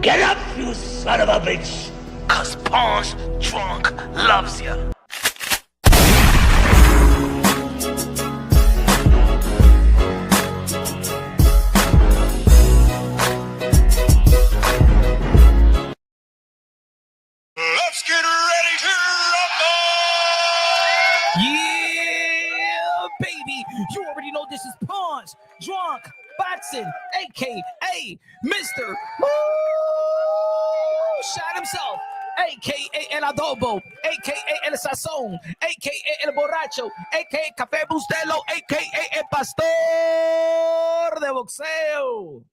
Get up, you son of a bitch! Cause Pawns Drunk loves ya. Let's get ready to rumble! Yeah, baby. You already know this is Pawns Drunk Boxing, a.k.a. Mr. Woo! Shot himself, a.k.a. El Adobo, a.k.a. El Sazón, a.k.a. El Borracho, a.k.a. Café Bustelo, a.k.a. El Pastor de Boxeo.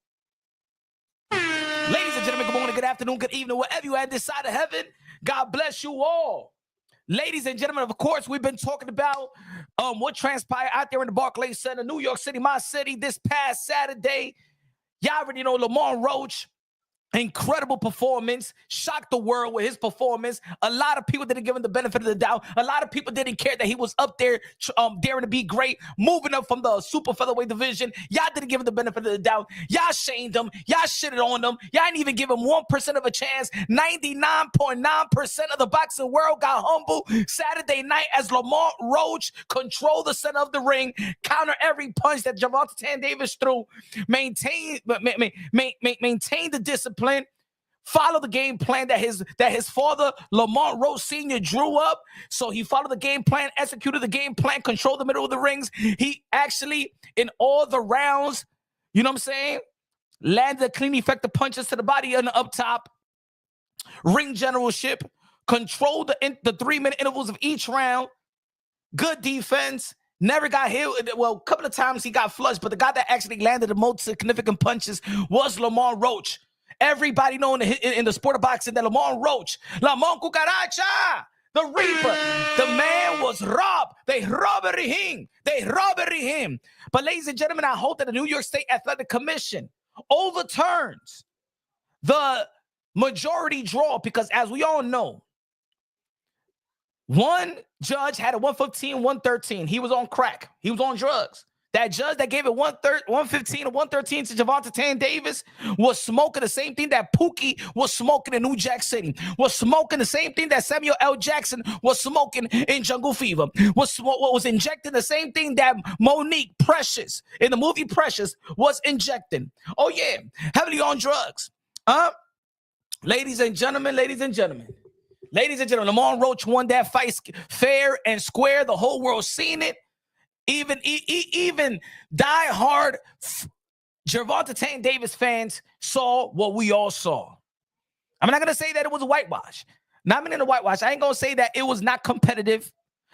Ladies and gentlemen, good morning, good afternoon, good evening, wherever you are at this side of heaven. God bless you all. Ladies and gentlemen, of course, we've been talking about what transpired out there in the Barclays Center, New York City, my city, this past Saturday. Y'all already know Lamont Roach. Incredible performance, shocked the world with his performance. A lot of people didn't give him the benefit of the doubt. A lot of people didn't care that he was up there daring to be great, moving up from the super featherweight division. Y'all didn't give him the benefit of the doubt. Y'all shamed him. Y'all shitted on him. Y'all didn't even give him 1% of a chance. 99.9% of the boxing world got humble Saturday night as Lamont Roach controlled the center of the ring, counter every punch that Gervonta Davis threw, maintain the discipline. Follow the game plan that his father Lamont Roach Sr. drew up. So he followed the game plan, executed the game plan, controlled the middle of the rings. He actually, in all the rounds, you know what I'm saying, landed clean, effective punches to the body on the up top. Ring generalship, controlled the 3-minute intervals of each round. Good defense. Never got hit. Well, a couple of times he got flushed, but the guy that actually landed the most significant punches was Lamont Roach. Everybody know in the sport of boxing that Lamont Roach, Lamont Cucaracha, the Reaper, the man was robbed. They robbed him. But ladies and gentlemen, I hope that the New York State Athletic Commission overturns the majority draw because as we all know, one judge had a 115, 113. He was on crack. He was on drugs. That judge that gave it 115 and 113 to Gervonta Davis was smoking the same thing that Pookie was smoking in New Jack City, was smoking the same thing that Samuel L. Jackson was smoking in Jungle Fever, was injecting the same thing that Monique Precious in the movie Precious was injecting. Oh, yeah, heavily on drugs. Ladies and gentlemen, Lamont Roach won that fight fair and square. The whole world seen it. Even die-hard Gervonta Davis fans saw what we all saw. I'm not going to say that it was a whitewash. Not meaning a whitewash. I ain't going to say that it was not competitive.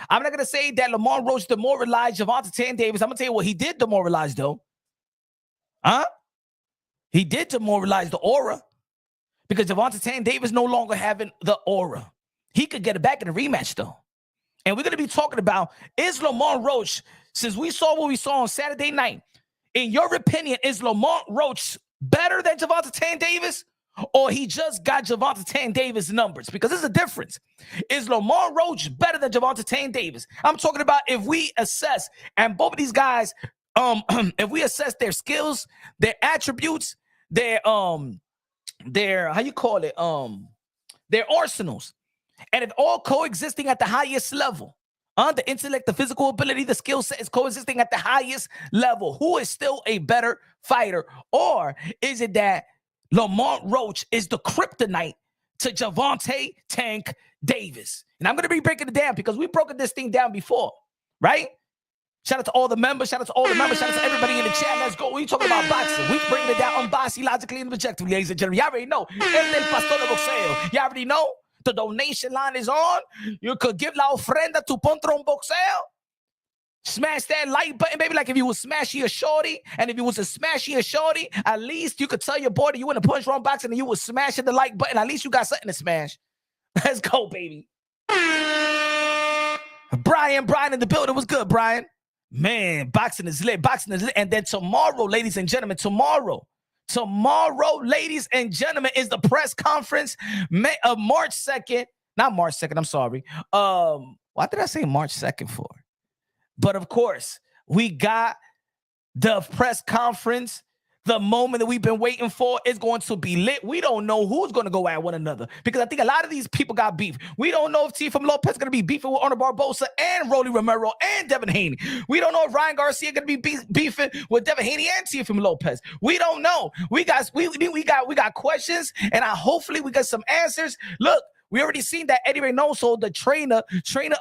I'm not going to say that Lamont Roach demoralized Gervonta Davis. I'm going to tell you what he did demoralize, though. He did demoralize the aura because Gervonta Davis no longer having the aura. He could get it back in a rematch, though. And we're going to be talking about, is Lamont Roach, since we saw what we saw on Saturday night, in your opinion, is Lamont Roach better than Gervonta Davis? Or he just got Gervonta Davis numbers? Because there's a difference. Is Lamont Roach better than Gervonta Davis? I'm talking about if we assess, and both of these guys, if we assess their skills, their attributes, their how you call it, their arsenals, and if all coexisting at the highest level, the intellect, the physical ability, the skill set is coexisting at the highest level, who is still a better fighter? Or is it that Lamont Roach is the kryptonite to Gervonta Tank Davis? And I'm going to be breaking it down because we've broken this thing down before, right? Shout out to all the members. Shout out to everybody in the chat. Let's go. We talking about boxing. We bringing it down unbiased, logically, and objectively, ladies and gentlemen. Y'all already know. El Pastor de Boxeo. Y'all already know. The donation line is on. You could give la ofrenda to Pontron Boxeo. Smash that like button, baby. Like if you was smashing a shorty, and if you was a smashing a shorty, at least you could tell your boy that you in a punch wrong boxing and you was smashing the like button. At least you got something to smash. Let's go, baby. Brian in the building. Was good, Brian. Man, boxing is lit. And then tomorrow, ladies and gentlemen, tomorrow, ladies and gentlemen, is the press conference of March 2nd. Not March 2nd, I'm sorry. Why did I say March 2nd for? But of course, we got the press conference, the moment that we've been waiting for is going to be lit. We don't know who's going to go at one another because I think a lot of these people got beef. We don't know if Teofimo Lopez is going to be beefing with Honor Barbosa and Rolly Romero and Devin Haney. We don't know if Ryan Garcia going to be beefing with Devin Haney and Teofimo Lopez. We don't know. We got questions, and hopefully we got some answers. Look, we already seen that Eddie Reynoso, the trainer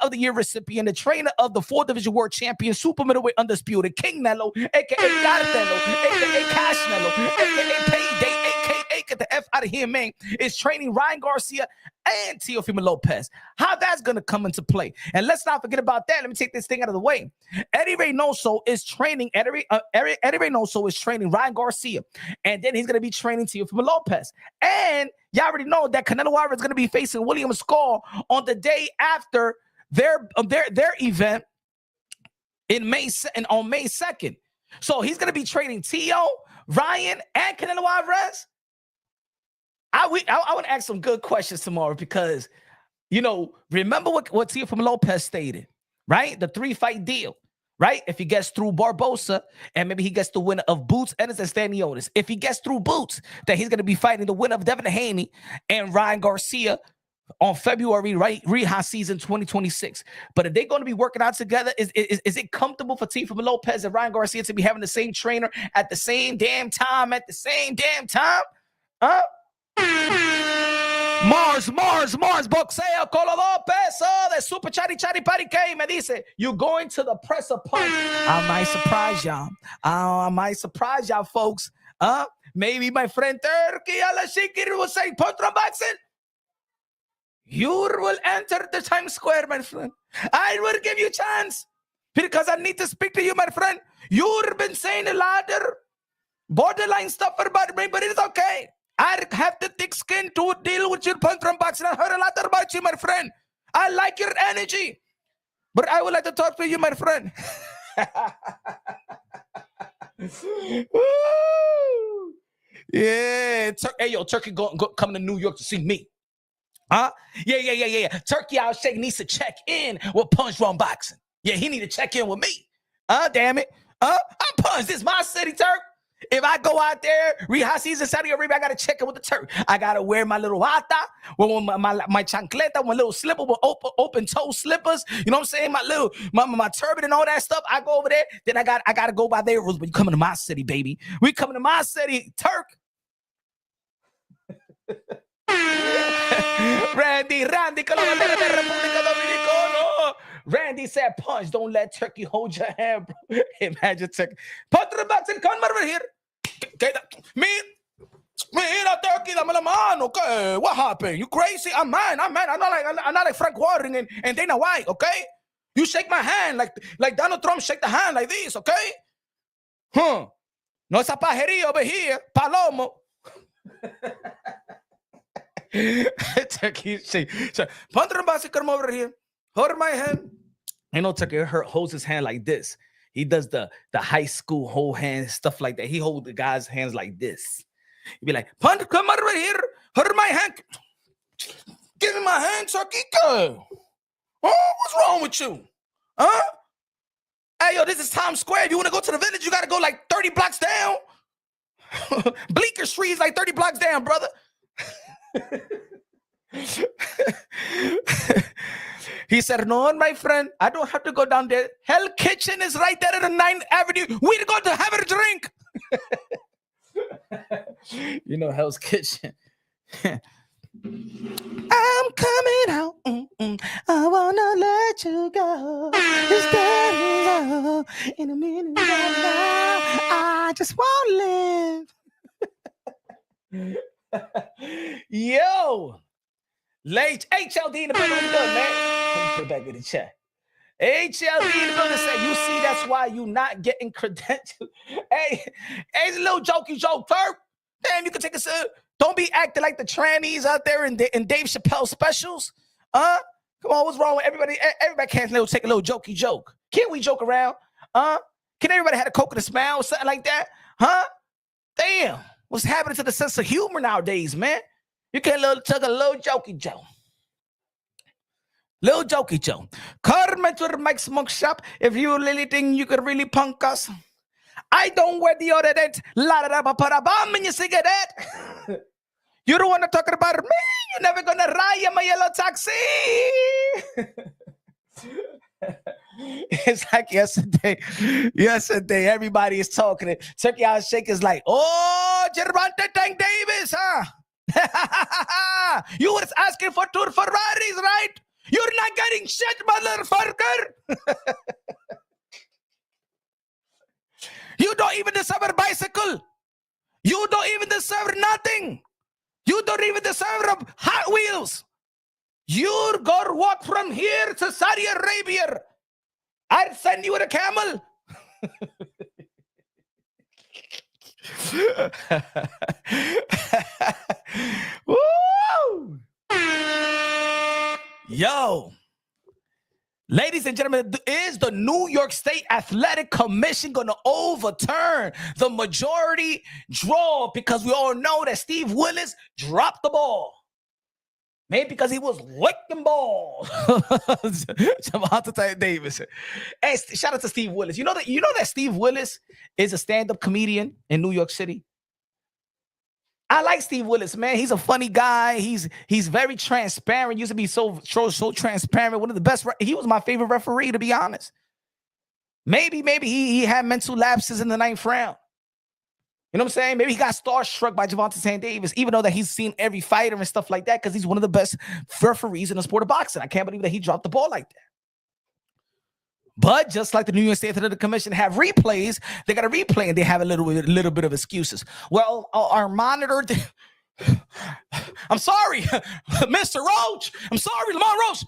of the year recipient, the trainer of the 4th Division World Champion, super middleweight undisputed, King Nello, a.k.a. Garatello, a.k.a. Cash Nello, a.k.a. Payday, a.k.a. get the F out of here, man, is training Ryan Garcia and Teofimo Lopez. How that's going to come into play. And let's not forget about that. Let me take this thing out of the way. Eddie Reynoso is training Ryan Garcia, and then he's going to be training Teofimo Lopez. And y'all already know that Canelo Álvarez is going to be facing William Skull on the day after their event on May 2nd. So he's going to be training Tio, Ryan, and Canelo Álvarez. I want to ask some good questions tomorrow because, remember what Teofimo Lopez stated, right? The 3-fight deal, right? If he gets through Barbosa and maybe he gets the winner of Boots, Ennis, and Staniotis. If he gets through Boots, then he's going to be fighting the winner of Devin Haney and Ryan Garcia on February, right? Reha season 2026. But if they're going to be working out together, is it comfortable for Teofimo Lopez and Ryan Garcia to be having the same trainer at the same damn time? Huh? Mars, boxeo, Colorado peso, the super chatty patty K, me dice, you're going to the presser punch. I might surprise y'all, folks. Maybe my friend Turkey Alashikir will say, Potron boxing. You will enter the Times Square, my friend. I will give you a chance because I need to speak to you, my friend. You've been saying a lot of borderline stuff about me, but it's okay. I have the thick skin to deal with your punch from boxing. I heard a lot about you, my friend. I like your energy. But I would like to talk to you, my friend. Yeah. Hey, yo, Turkey coming to New York to see me. Huh? Yeah. Turkey I'll shake needs to check in with Punch Run Boxing. Yeah, he need to check in with me. Damn it. I'm Punch. This is my city, Turk. If I go out there, Reha season, Saudi Arabia, I got to check in with the Turk. I got to wear my little hata, my chancleta, my little slipper with open toe slippers. You know what I'm saying? My turban and all that stuff. I go over there. Then I got to go by their rules. But you coming to my city, baby. We coming to my city, Turk. Randy said, Punch, don't let Turkey hold your hand, bro. Imagine Turkey. Put the box and come over here. Me, Turkey, I'm a man, okay? What happened? You crazy? I'm man. I'm not like Frank Warren and Dana White, okay? You shake my hand like Donald Trump shake the hand like this, okay? No, it's a pajería over here, Palomo. Turkey shake. Put the box and come over here. Hold my hand. I know Turkey holds his hand like this. He does the high school hold hand stuff like that. He holds the guy's hands like this. He'd be like, Punch, come over here. Hold my hand. Give me my hand, Turkey. Go. Oh, what's wrong with you? Huh? Hey, yo, this is Times Square. If you want to go to the village, you got to go like 30 blocks down. Bleecker Street is like 30 blocks down, brother. He said, no, my friend, I don't have to go down there. Hell Kitchen is right there at the 9th Avenue. We're going to have a drink. You know Hell's Kitchen. I'm coming out. I want to let you go. In a minute. I just want to live. Yo. Late HLD in the building. What you doing, man? Put it back in the chat. HLD in the building say, you see, that's why you not getting credentials. Hey, it's a little jokey joke, Turk. Damn, you can take a sip. Don't be acting like the trannies out there in Dave Chappelle specials. Come on, what's wrong with everybody? Everybody can't take a little jokey joke. Can't we joke around? Can everybody have a coconut smile or something like that? Damn, what's happening to the sense of humor nowadays, man? You can't take a little jokey joke. Little jokey joke. Come to the Mike Smoke Shop if you really think you could really punk us. I don't wear deodorant. La da da para bam in your cigarette. You don't want to talk about me. You're never gonna ride in my yellow taxi. It's like yesterday. Everybody is talking. Turkey Out Shake is like, oh, Gervonta Davis, huh? You was asking for 2 Ferraris, right? You're not getting shit, motherfucker. You don't even deserve a bicycle. You don't even deserve nothing. You don't even deserve Hot Wheels. You're gonna walk from here to Saudi Arabia. I'd send you with a camel. Woo! Yo, ladies and gentlemen, is the New York State Athletic Commission going to overturn the majority draw? Because we all know that Steve Willis dropped the ball. Maybe because he was licking ball. Gervonta Davis. Hey, shout out to Steve Willis. You know that Steve Willis is a stand-up comedian in New York City? I like Steve Willis, man. He's a funny guy. He's very transparent. Used to be so transparent. One of the best. He was my favorite referee, to be honest. Maybe he had mental lapses in the 9th round. You know what I'm saying? Maybe he got starstruck by Gervonta Davis, even though that he's seen every fighter and stuff like that, because he's one of the best referees in the sport of boxing. I can't believe that he dropped the ball like that. But just like the New York State Athletic Commission have replays, they got a replay and they have a little bit of excuses. Well, our monitor, I'm sorry, Mr. Roach. I'm sorry, Lamont Roach.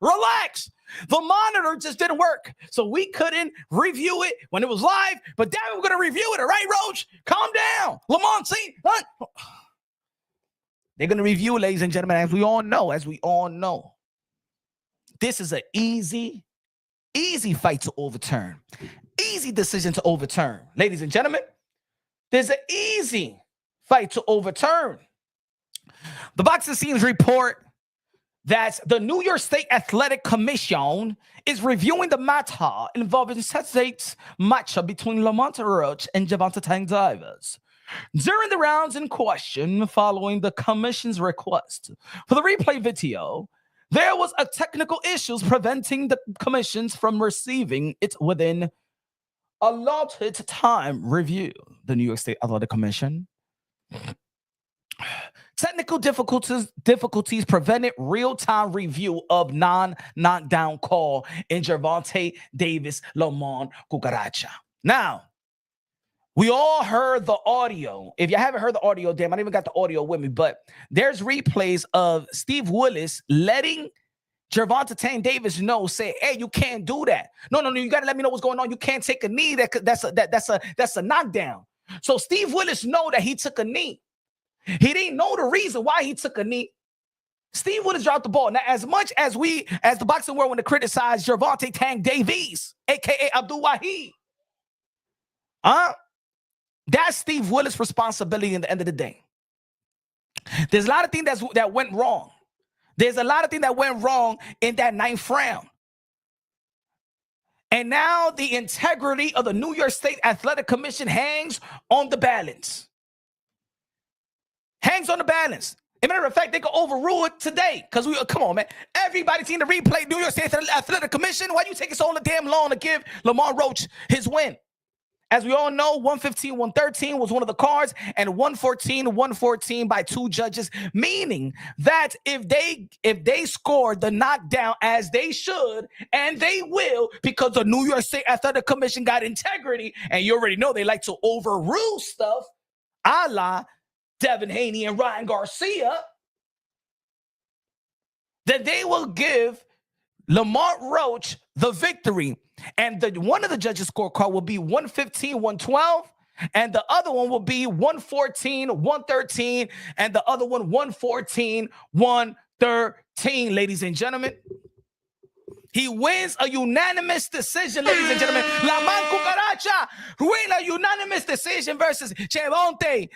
Relax. The monitor just didn't work, so we couldn't review it when it was live. But then we're gonna review it, all right, Roach? Calm down, Lamont. See, they're gonna review it, ladies and gentlemen. As we all know, this is an easy fight to overturn, easy decision to overturn, ladies and gentlemen. There's an easy fight to overturn. The boxing scenes report that the New York State Athletic Commission is reviewing the matter involving Saturday's matchup between Lamont Roach and Gervonta Davis. During the rounds in question, following the commission's request for the replay video, there was a technical issues preventing the commissions from receiving it within allotted time review. The New York State Athletic Commission. Technical difficulties prevented real-time review of non-knockdown call in Gervonta Davis Lamont Cucaracha. Now, we all heard the audio. If you haven't heard the audio, damn, I don't even got the audio with me, but there's replays of Steve Willis letting Gervonta Davis know, say, hey, you can't do that. No, you got to let me know what's going on. You can't take a knee. That's a knockdown. So Steve Willis know that he took a knee. He didn't know the reason why he took a knee. Steve Willis dropped the ball. Now, as much as the boxing world want to criticize Gervonta Davis, a.k.a. Abdul Wahid, that's Steve Willis' responsibility in the end of the day. There's a lot of things that went wrong. There's a lot of things that went wrong in that 9th round. And now the integrity of the New York State Athletic Commission hangs on the balance. Hangs on the balance. As a matter of fact, they could overrule it today. Because come on, man. Everybody's seen the replay. New York State Athletic Commission. Why you taking so damn long to give Lamont Roach his win? As we all know, 115-113 was one of the cards, and 114-114 by 2 judges, meaning that if they scored the knockdown as they should, and they will, because the New York State Athletic Commission got integrity, and you already know they like to overrule stuff, a la Devin Haney and Ryan Garcia, then they will give Lamont Roach the victory. And one of the judges' scorecard will be 115-112, and the other one will be 114-113, and the other one 114-113, ladies and gentlemen. He wins a unanimous decision, ladies and gentlemen. Lamont Cucaracha win a unanimous decision versus Gervonta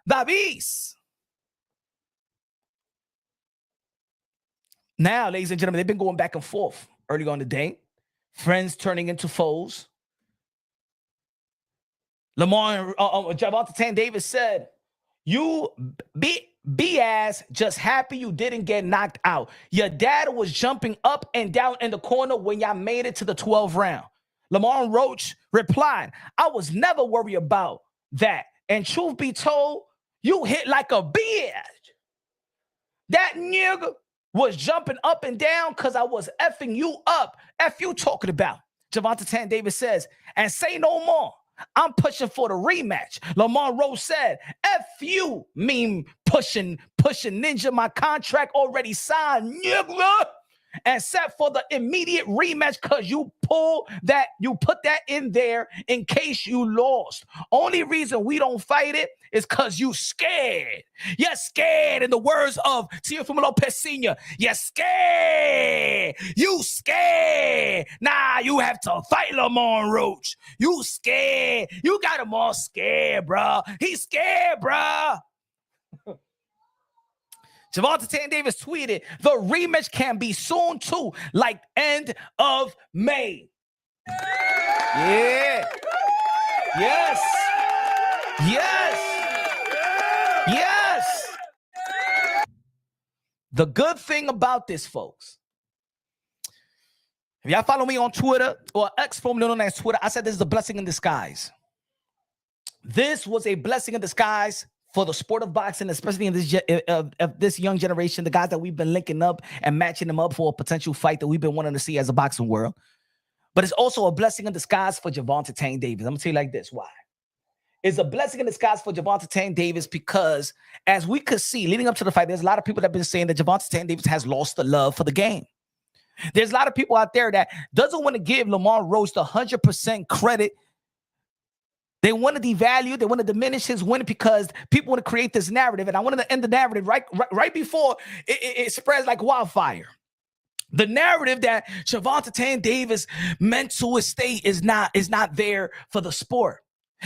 Davis. Now, ladies and gentlemen, they've been going back and forth early on the day. Friends turning into foes. Lamont, Gervonta Davis said, you be ass just happy you didn't get knocked out. Your dad was jumping up and down in the corner when y'all made it to the 12th round. Lamont Roach replied, I was never worried about that. And truth be told, you hit like a bitch. That nigga was jumping up and down because I was effing you up. F you talking about. Gervonta Davis says, and say no more. I'm pushing for the rematch. Lamont Roach said, F you mean pushing ninja. My contract already signed, nigga. And set for the immediate rematch because you put that in there in case you lost. Only reason we don't fight it is because you scared. You're scared. In the words of Teofimo Lopez Sr., you're scared. You scared. Nah, you have to fight Lamont Roach. You scared. You got him all scared, bro. He's scared, bro. Gervonta Davis tweeted, the rematch can be soon too, like end of May. Yeah. Yes. Yes. Yes. The good thing about this, folks, if y'all follow me on Twitter or X, formerly known as Twitter, I said this is a blessing in disguise. This was a blessing in disguise for the sport of boxing, especially in this young generation, the guys that we've been linking up and matching them up for a potential fight that we've been wanting to see as a boxing world. But it's also a blessing in disguise for Gervonta Davis. I'm going to tell you like this. Why? It's a blessing in disguise for Gervonta Davis because, as we could see leading up to the fight, there's a lot of people that have been saying that Gervonta Davis has lost the love for the game. There's a lot of people out there that doesn't want to give Lamont Roach the 100% credit. They want to devalue, they want to diminish his win because people want to create this narrative. And I wanted to end the narrative right before it spreads like wildfire. The narrative that Gervonta Davis' mental state is not there for the sport.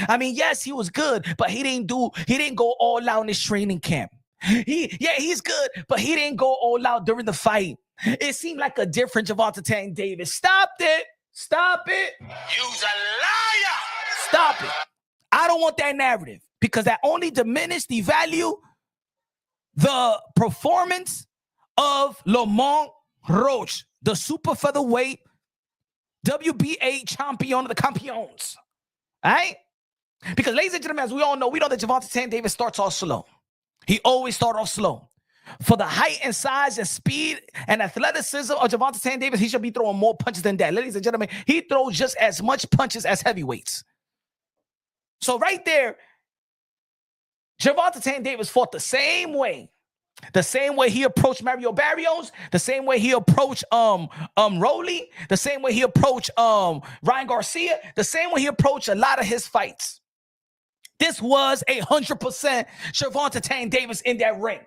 I mean, yes, he was good, but he didn't go all out in his training camp. He's good, but he didn't go all out during the fight. It seemed like a different Gervonta Davis. Stop it. You's a liar. Stop it. I don't want that narrative because that only diminished the value, the performance of Lamont Roach, the super featherweight WBA champion of the campeons. All right? Because, ladies and gentlemen, as we all know, we know that Gervonta Davis starts off slow. He always starts off slow. For the height and size and speed and athleticism of Gervonta Davis, he should be throwing more punches than that. Ladies and gentlemen, he throws just as much punches as heavyweights. So right there, Gervonta Davis fought the same way he approached Mario Barrios, the same way he approached Rolly, the same way he approached Ryan Garcia, the same way he approached a lot of his fights. This was 100% Gervonta Davis in that ring.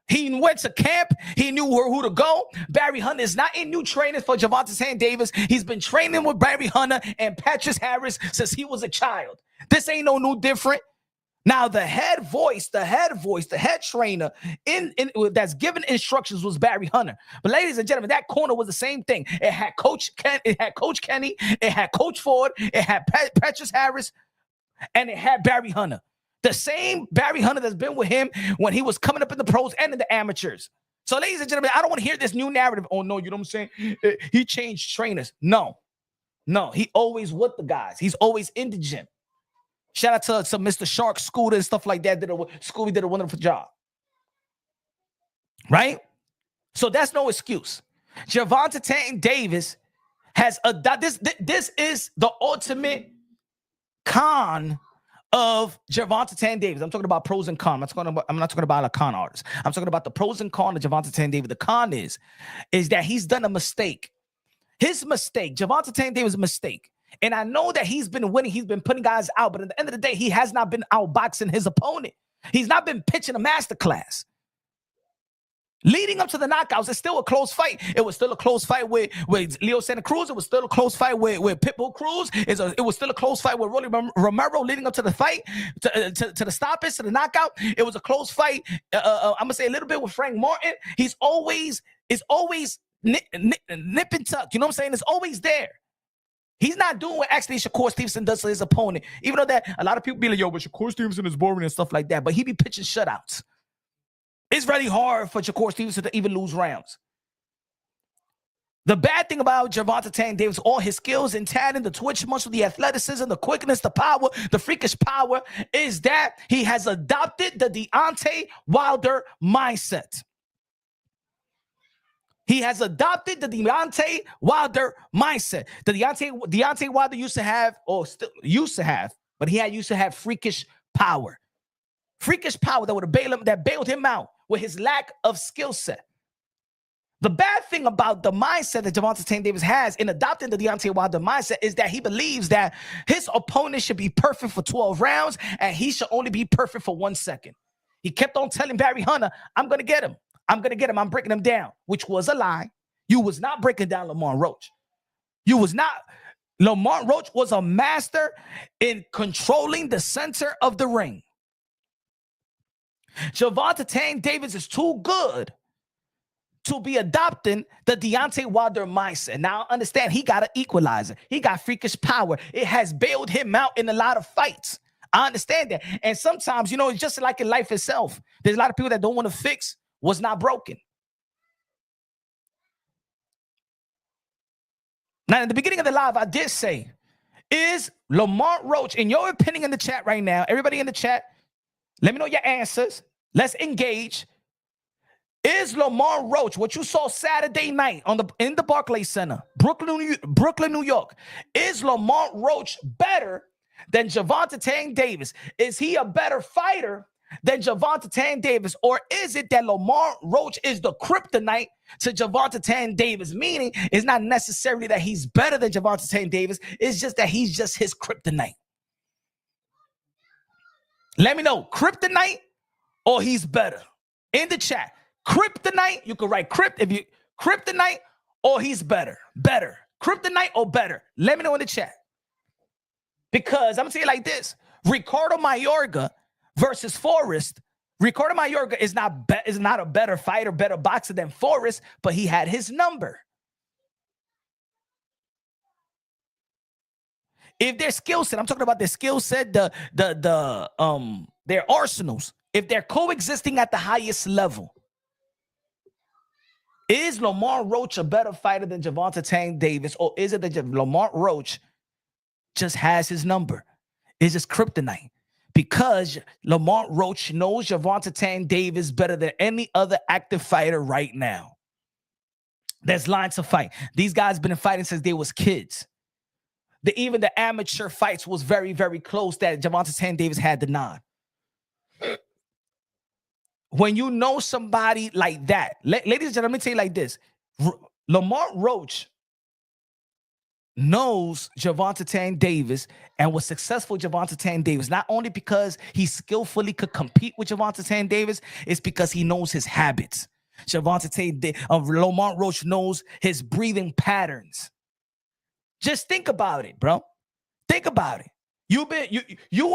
He went to camp. He knew who to go. Barry Hunter is not in new training for Gervonta Davis. He's been training with Barry Hunter and Patrice Harris since he was a child. This ain't no new different. Now, the head trainer that's given instructions was Barry Hunter. But ladies and gentlemen, that corner was the same thing. It had Coach Kenny, it had Coach Ford, it had Patrice Harris, and it had Barry Hunter. The same Barry Hunter that's been with him when he was coming up in the pros and in the amateurs. So, ladies and gentlemen, I don't want to hear this new narrative. Oh, no, you know what I'm saying? He changed trainers. No, he always with the guys. He's always in the gym. Shout out to some Mr. Shark, Scooter, and stuff like that. Scooby did a wonderful job. Right? So that's no excuse. Gervonta Davis has this is the ultimate con of Gervonta Davis. I'm talking about pros and cons. I'm not talking about a con artist. I'm talking about the pros and cons of Gervonta Davis. The con is that he's done a mistake. His mistake, Gervonta Davis' mistake. And I know that he's been winning. He's been putting guys out. But at the end of the day, he has not been outboxing his opponent. He's not been pitching a masterclass. Leading up to the knockouts, it's still a close fight. It was still a close fight with Leo Santa Cruz. It was still a close fight with Pitbull Cruz. It was still a close fight with Rolly Romero leading up to the fight, to the stoppage, to the knockout. It was a close fight. I'm going to say a little bit with Frank Martin. It's always nip and tuck. You know what I'm saying? It's always there. He's not doing what actually Shakur Stevenson does to his opponent. Even though that a lot of people be like, yo, but Shakur Stevenson is boring and stuff like that. But he be pitching shutouts. It's really hard for Shakur Stevenson to even lose rounds. The bad thing about Gervonta Davis, all his skills and talent, the twitch muscle, the athleticism, the quickness, the power, the freakish power, is that he has adopted the Deontay Wilder mindset. He has adopted the Deontay Wilder mindset. The Deontay Wilder used to have, or still used to have, but he used to have freakish power. Freakish power that would have bailed him out with his lack of skill set. The bad thing about the mindset that Gervonta Davis has in adopting the Deontay Wilder mindset is that he believes that his opponent should be perfect for 12 rounds and he should only be perfect for 1 second. He kept on telling Barry Hunter, I'm going to get him. I'm going to get him. I'm breaking him down, which was a lie. You was not breaking down Lamont Roach. You was not. Lamont Roach was a master in controlling the center of the ring. Gervonta Davis is too good to be adopting the Deontay Wilder mindset. Now, understand, he got an equalizer. He got freakish power. It has bailed him out in a lot of fights. I understand that. And sometimes, it's just like in life itself. There's a lot of people that don't want to fix what's not broken. Now, in the beginning of the live, I did say, is Lamont Roach, in your opinion in the chat right now, everybody in the chat, let me know your answers. Let's engage. Is Lamont Roach, what you saw Saturday night in the Barclays Center, Brooklyn, New York, is Lamont Roach better than Gervonta Davis? Is he a better fighter than Gervonta Davis? Or is it that Lamont Roach is the kryptonite to Gervonta Davis? Meaning, it's not necessarily that he's better than Gervonta Davis. It's just that he's just his kryptonite. Let me know, kryptonite or he's better? In the chat, kryptonite, you can write kryptonite or he's better. Kryptonite or better. Let me know in the chat. Because I'm going to say it like this. Ricardo Mayorga versus Forrest. Ricardo Mayorga is not a better fighter, better boxer than Forrest, but he had his number. If their skill set, I'm talking about their skill set, their arsenals, if they're coexisting at the highest level, is Lamont Roach a better fighter than Gervonta Davis, or is it that Lamont Roach just has his number? It's just kryptonite. Because Lamont Roach knows Gervonta Davis better than any other active fighter right now. There's lines to fight. These guys been fighting since they was kids. Even the amateur fights was very, very close that Gervonta Davis had the nod. When you know somebody like that, ladies and gentlemen, let me tell you like this. Lamont Roach knows Gervonta Davis and was successful with Gervonta Davis, not only because he skillfully could compete with Gervonta Davis, it's because he knows his habits. Lamont Roach knows his breathing patterns. Just think about it, bro. Think about it. You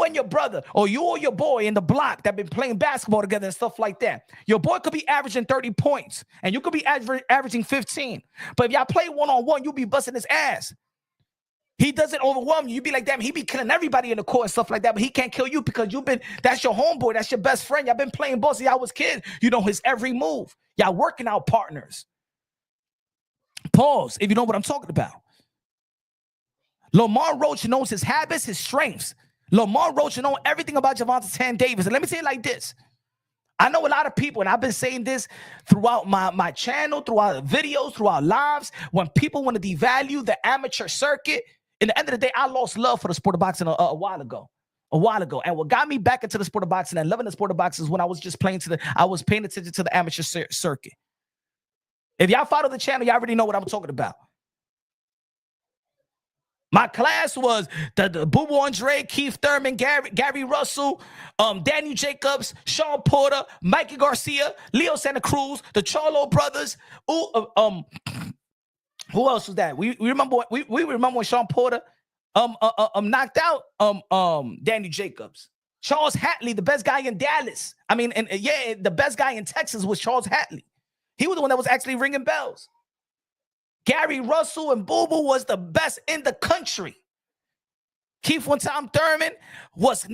and your brother, or you or your boy in the block that been playing basketball together and stuff like that. Your boy could be averaging 30 points, and you could be averaging 15. But if y'all play one-on-one, you'll be busting his ass. He doesn't overwhelm you. You be like, damn, he be killing everybody in the court and stuff like that, but he can't kill you because that's your homeboy, that's your best friend. Y'all been playing ball since y'all was kids. You know his every move. Y'all working out partners. Pause if you know what I'm talking about. Lamont Roach knows his habits, his strengths. Lamont Roach knows everything about Gervonta Davis. And let me say it like this. I know a lot of people, and I've been saying this throughout my channel, throughout videos, throughout lives, when people want to devalue the amateur circuit. In the end of the day, I lost love for the sport of boxing a while ago. And what got me back into the sport of boxing and loving the sport of boxing is when I was just paying attention to the amateur circuit. If y'all follow the channel, y'all already know what I'm talking about. My class was the Boo Boo Andre, Keith Thurman, Gary Russell, Daniel Jacobs, Sean Porter, Mikey Garcia, Leo Santa Cruz, the Charlo brothers. Who else was that? We remember when Sean Porter knocked out Daniel Jacobs. Charles Hatley, the best guy in Dallas. The best guy in Texas was Charles Hatley. He was the one that was actually ringing bells. Gary Russell and Boo Boo was the best in the country. Keith one time Thurman was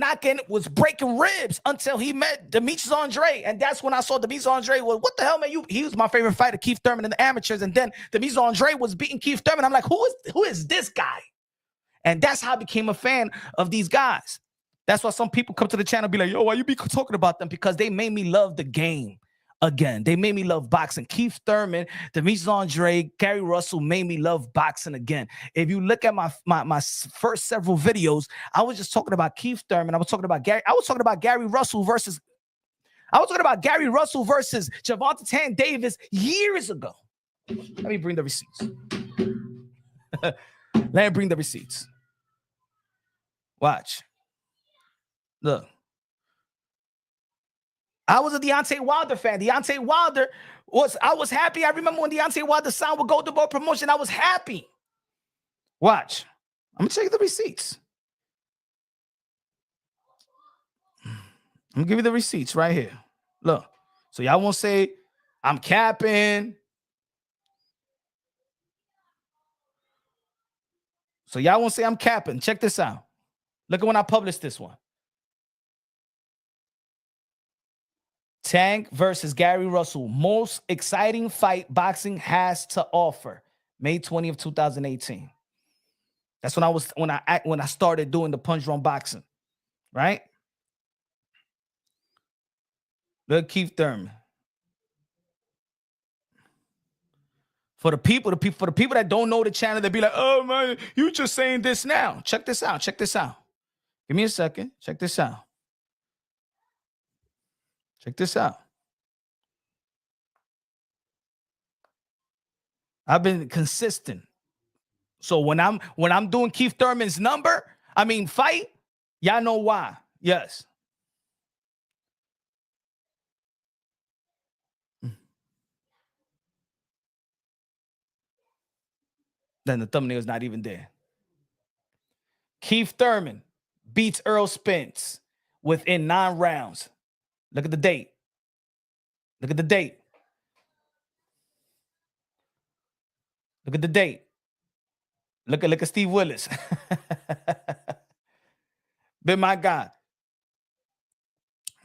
breaking ribs until he met Demetrius Andre. And that's when I saw Demetrius Andre. Well, what the hell, man? He was my favorite fighter, Keith Thurman in the amateurs. And then Demetrius Andre was beating Keith Thurman. I'm like, who is this guy? And that's how I became a fan of these guys. That's why some people come to the channel and be like, yo, why you be talking about them? Because they made me love the game again. They made me love boxing. Keith Thurman, Demetrius Andre, Gary Russell made me love boxing again. If you look at my first several videos, I was just talking about Keith Thurman. I was talking about Gary Russell versus Gervonta Davis years ago. Let me bring the receipts. Let me bring the receipts. Watch. Look. I was a Deontay Wilder fan. Deontay Wilder I was happy. I remember when Deontay Wilder signed with Golden Boy Promotion, I was happy. Watch. I'm going to check the receipts. I'm going to give you the receipts right here. Look. So y'all won't say I'm capping. So y'all won't say I'm capping. Check this out. Look at when I published this one. Tank versus Gary Russell. Most exciting fight boxing has to offer. May 20th, 2018. That's when I started doing the punch drum boxing. Right? Look, Keith Thurman. For the people that don't know the channel, they'll be like, oh man, you just saying this now. Check this out. Check this out. Give me a second. Check this out. Check this out. I've been consistent. So when I'm doing Keith Thurman's fight, y'all know why. Yes. Then the thumbnail is not even there. Keith Thurman beats Earl Spence within 9 rounds. Look at the date. Look at the date. Look at the date. Look at Steve Willis. Been my guy.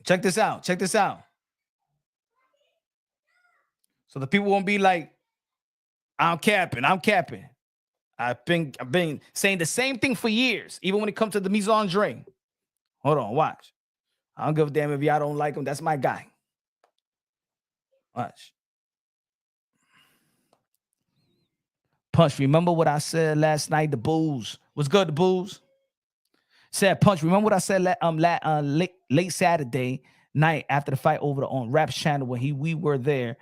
Check this out. Check this out. So the people won't be like, I'm capping. I've been saying the same thing for years, even when it comes to the Demetrius Andre. Hold on, watch. I don't give a damn if y'all don't like him. That's my guy. Watch. Punch, remember what I said last night? The Bulls. What's good, the Bulls? Said Punch, remember what I said late Saturday night after the fight over on Rap's channel when we were there.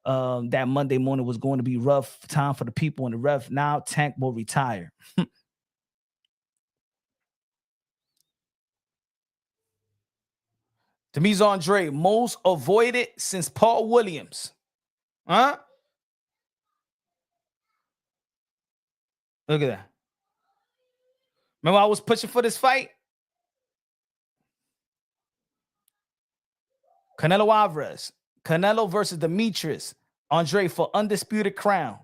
That Monday morning was going to be rough time for the people in the ref. Now Tank will retire. Demetrius Andre, most avoided since Paul Williams. Huh? Look at that. Remember I was pushing for this fight? Canelo Alvarez. Canelo versus Demetrius Andre for undisputed crown.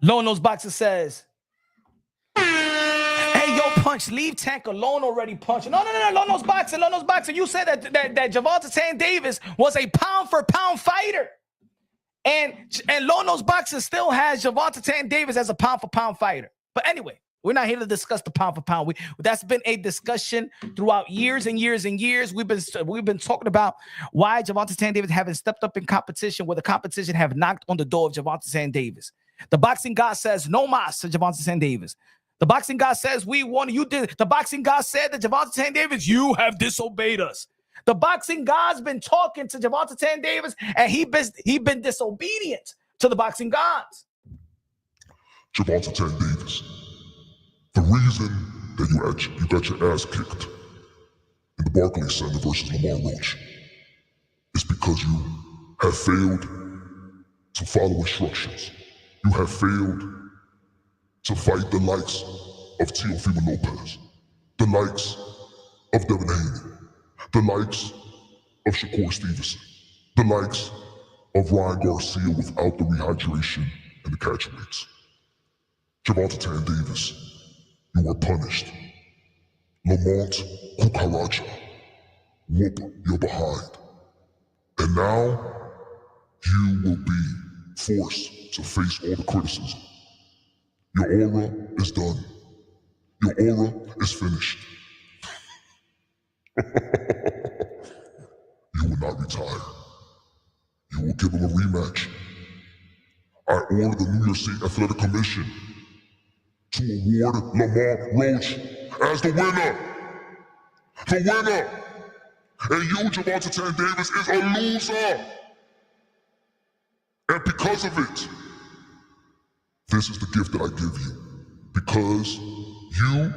Lone Nose Boxer says, hey, yo, Punch, leave Tank alone already, Punch. No. Lone Nose Boxer. You said that Gervonta Davis was a pound-for-pound fighter. And Lone Nose Boxer still has Gervonta Davis as a pound-for-pound fighter. But anyway, we're not here to discuss the pound for pound. That's been a discussion throughout years and years and years. We've been talking about why Gervonta Davis haven't stepped up in competition, where the competition have knocked on the door of Gervonta Davis. The boxing god says no mas to Gervonta Davis. The boxing god says we won. You did. The boxing god said that Gervonta Davis, you have disobeyed us. The boxing god's been talking to Gervonta Davis, and he been disobedient to the boxing gods. Gervonta Davis. The reason that you got your ass kicked in the Barclays Center versus Lamont Roach is because you have failed to follow instructions. You have failed to fight the likes of Teofimo Lopez, the likes of Devin Haney, the likes of Shakur Stevenson, the likes of Ryan Garcia without the rehydration and the catch weights. Gervonta Davis, you were punished. Lamont Kukaracha, whoop your behind. And now, you will be forced to face all the criticism. Your aura is done. Your aura is finished. You will not retire. You will give him a rematch. I order the New York State Athletic Commission to award Lamont Roach as the winner. The winner. And you, Gervonta Davis, is a loser. And because of it, this is the gift that I give you. Because you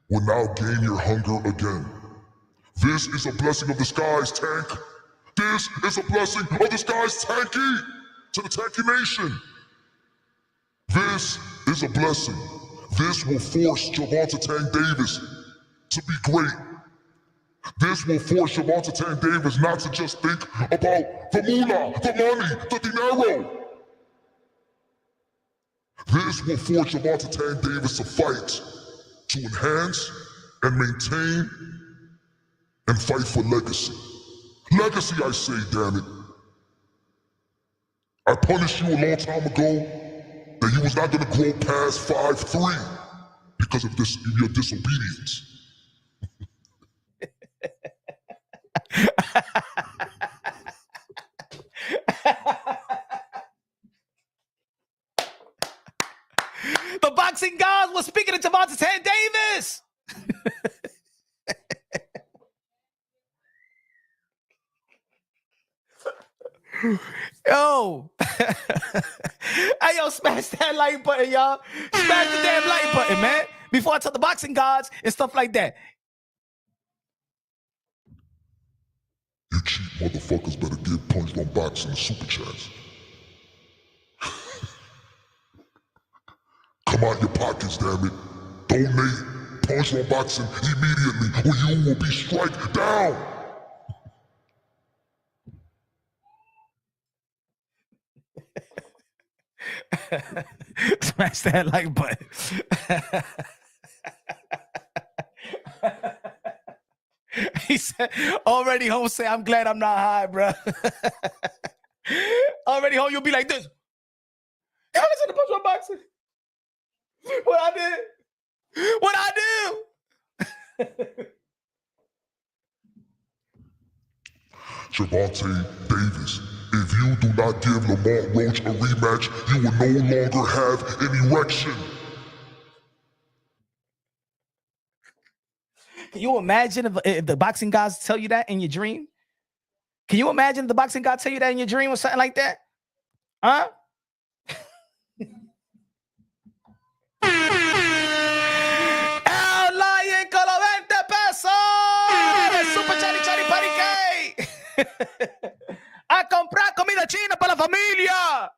will now gain your hunger again. This is a blessing of the skies, Tank. This is a blessing of the skies, Tanky, to the Tanky Nation. This is a blessing. This will force Gervonta Davis to be great. This will force Gervonta Davis not to just think about the moolah, the money, the dinero. This will force Gervonta Davis to fight, to enhance and maintain and fight for legacy. Legacy, I say, damn it. I punished you a long time ago that you was not gonna grow past 5'3" because of your disobedience. The boxing gods was speaking to Gervonta Davis. Yo. Hey, yo, smash that like button, y'all. Smash the damn like button, man. Before I tell the boxing gods and stuff like that. You cheap motherfuckers better get punched on boxing and super chats. Come out your pockets, damn it. Donate punch on boxing immediately or you will be strike down. Smash that like button. He said, already home say, I'm glad I'm not high, bro. Already home, you'll be like this. Hey, listen to punch on boxing. What I did? What I do? Gervonta Davis, if you do not give Lamont Roach a rematch, you will no longer have an erection. Can you imagine if the boxing gods tell you that in your dream? Can you imagine if the boxing gods tell you that in your dream or something like that? Huh? El Lion con los 20 pesos. Super chari chari parique. A comprar comida china para la familia.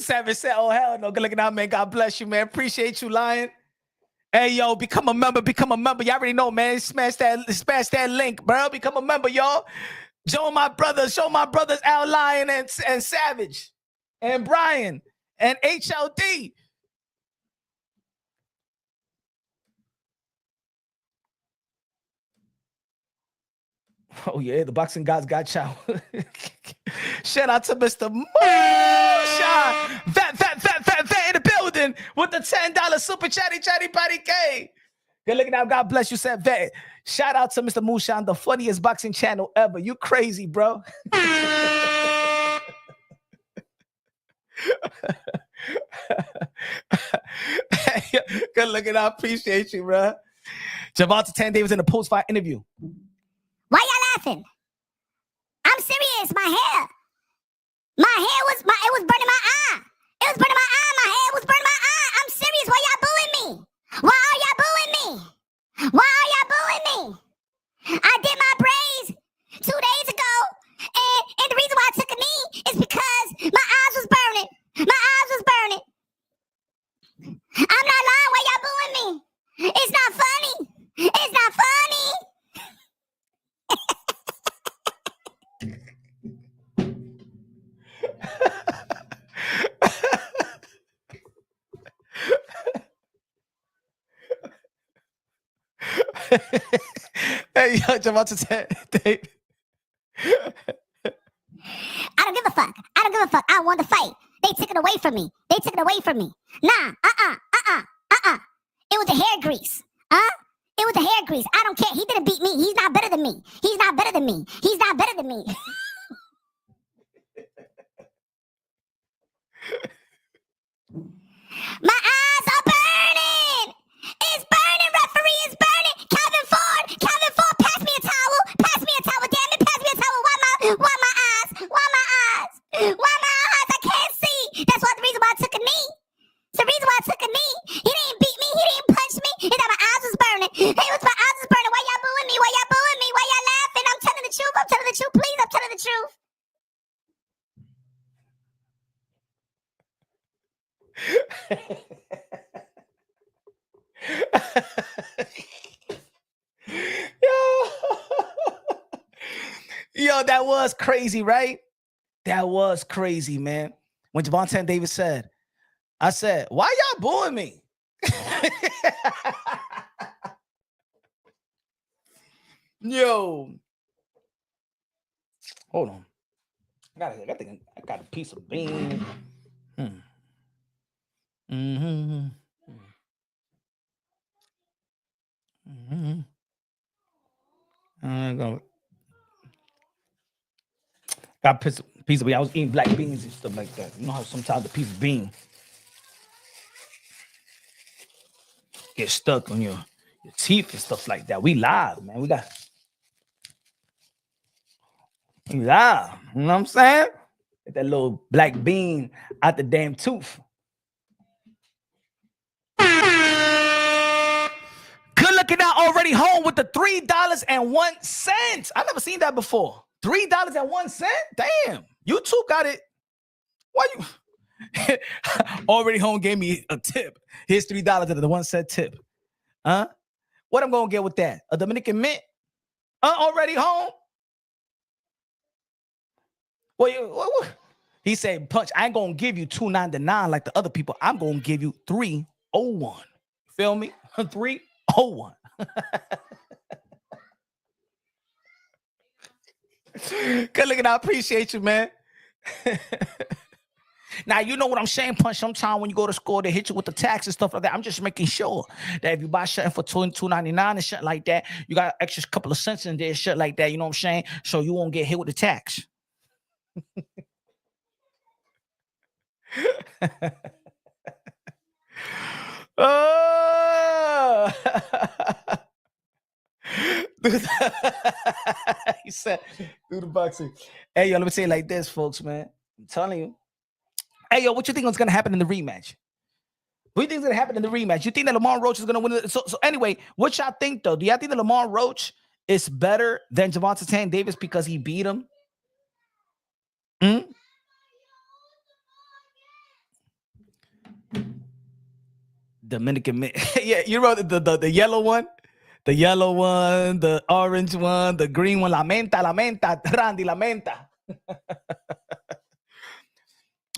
Savage said, oh, hell no. Good looking out, man. God bless you, man. Appreciate you, Lion. Hey, yo, become a member. Become a member. Y'all already know, man. Smash that link, bro. Become a member, y'all. Show my brothers Al Lion and Savage and Brian and HLD. Oh, yeah, the boxing gods got y'all. Shout out to Mr. Moonshine. Vet in the building with the $10 super chatty patty K. Good looking out. God bless you, said Vet. Shout out to Mr. Moonshine, the funniest boxing channel ever. You crazy, bro. Good looking out. Appreciate you, bro. Gervonta Davis in a post-fight interview. Why y'all laughing? I'm serious. My hair was burning my eye. It was burning my eye. My hair was burning my eye. I'm serious. Why y'all booing me? Why are y'all booing me? Why are y'all booing me? I did my braids 2 days ago, and the reason why I took a knee is because my eyes was burning. My eyes was burning. I'm not lying. Why y'all booing me? It's not funny. It's not funny. Hey, yo, Gervonta Davis. I don't give a fuck. I don't give a fuck. I won the fight. They took it away from me. They took it away from me. Nah, It was the hair grease. It was the hair grease. I don't care. He didn't beat me. He's not better than me. He's not better than me. He's not better than me. My eyes are burning. It's burning, referee. It's burning. Calvin Ford, pass me a towel. Pass me a towel. Damn it, pass me a towel. Why my eyes? Why my eyes? Why my eyes? I can't see. That's the reason why I took a knee. It's the reason why I took a knee. He didn't beat me. He didn't punch me. It's that my eyes was burning. My eyes was burning. Why y'all booing me? Why y'all booing me? Why y'all laughing? I'm telling the truth. I'm telling the truth. Please, I'm telling the truth. Yo, that was crazy, right? That was crazy, man. When Gervonta Davis said, I said, why y'all booing me? Yo. Hold on. I got a piece of bean. Got a piece of bean. I was eating black beans and stuff like that. You know how sometimes the piece of bean get stuck on your teeth and stuff like that. We live, man. We live. You know what I'm saying? Get that little black bean out the damn tooth. Good looking out already home with the $3.01. I never seen that before. $3.01. Damn, YouTube got it. Why you already home gave me a tip? Here's $3.01 tip. What I'm gonna get with that? A Dominican mint? Already home? Well, he said, Punch, I ain't gonna give you $2.99 like the other people. I'm gonna give you $3.01. Feel me? $3.01. Good looking. I appreciate you, man. Now, you know what I'm saying, Punch. Sometimes when you go to school, they hit you with the tax and stuff like that. I'm just making sure that if you buy something for $2.99 and shit like that, you got an extra couple of cents in there, shit like that. You know what I'm saying? So you won't get hit with the tax. Oh. He said, do the boxing. Hey, yo, let me say it like this, folks, man. I'm telling you. Hey, yo, what you think is going to happen in the rematch? What do you think is going to happen in the rematch? You think that Lamont Roach is going to win it? So anyway, what y'all think, though? Do y'all think that Lamont Roach is better than Gervonta Davis because he beat him? Dominican mint. Yeah, you wrote the yellow one. The yellow one, the orange one, the green one. Lamenta, Randy, lamenta.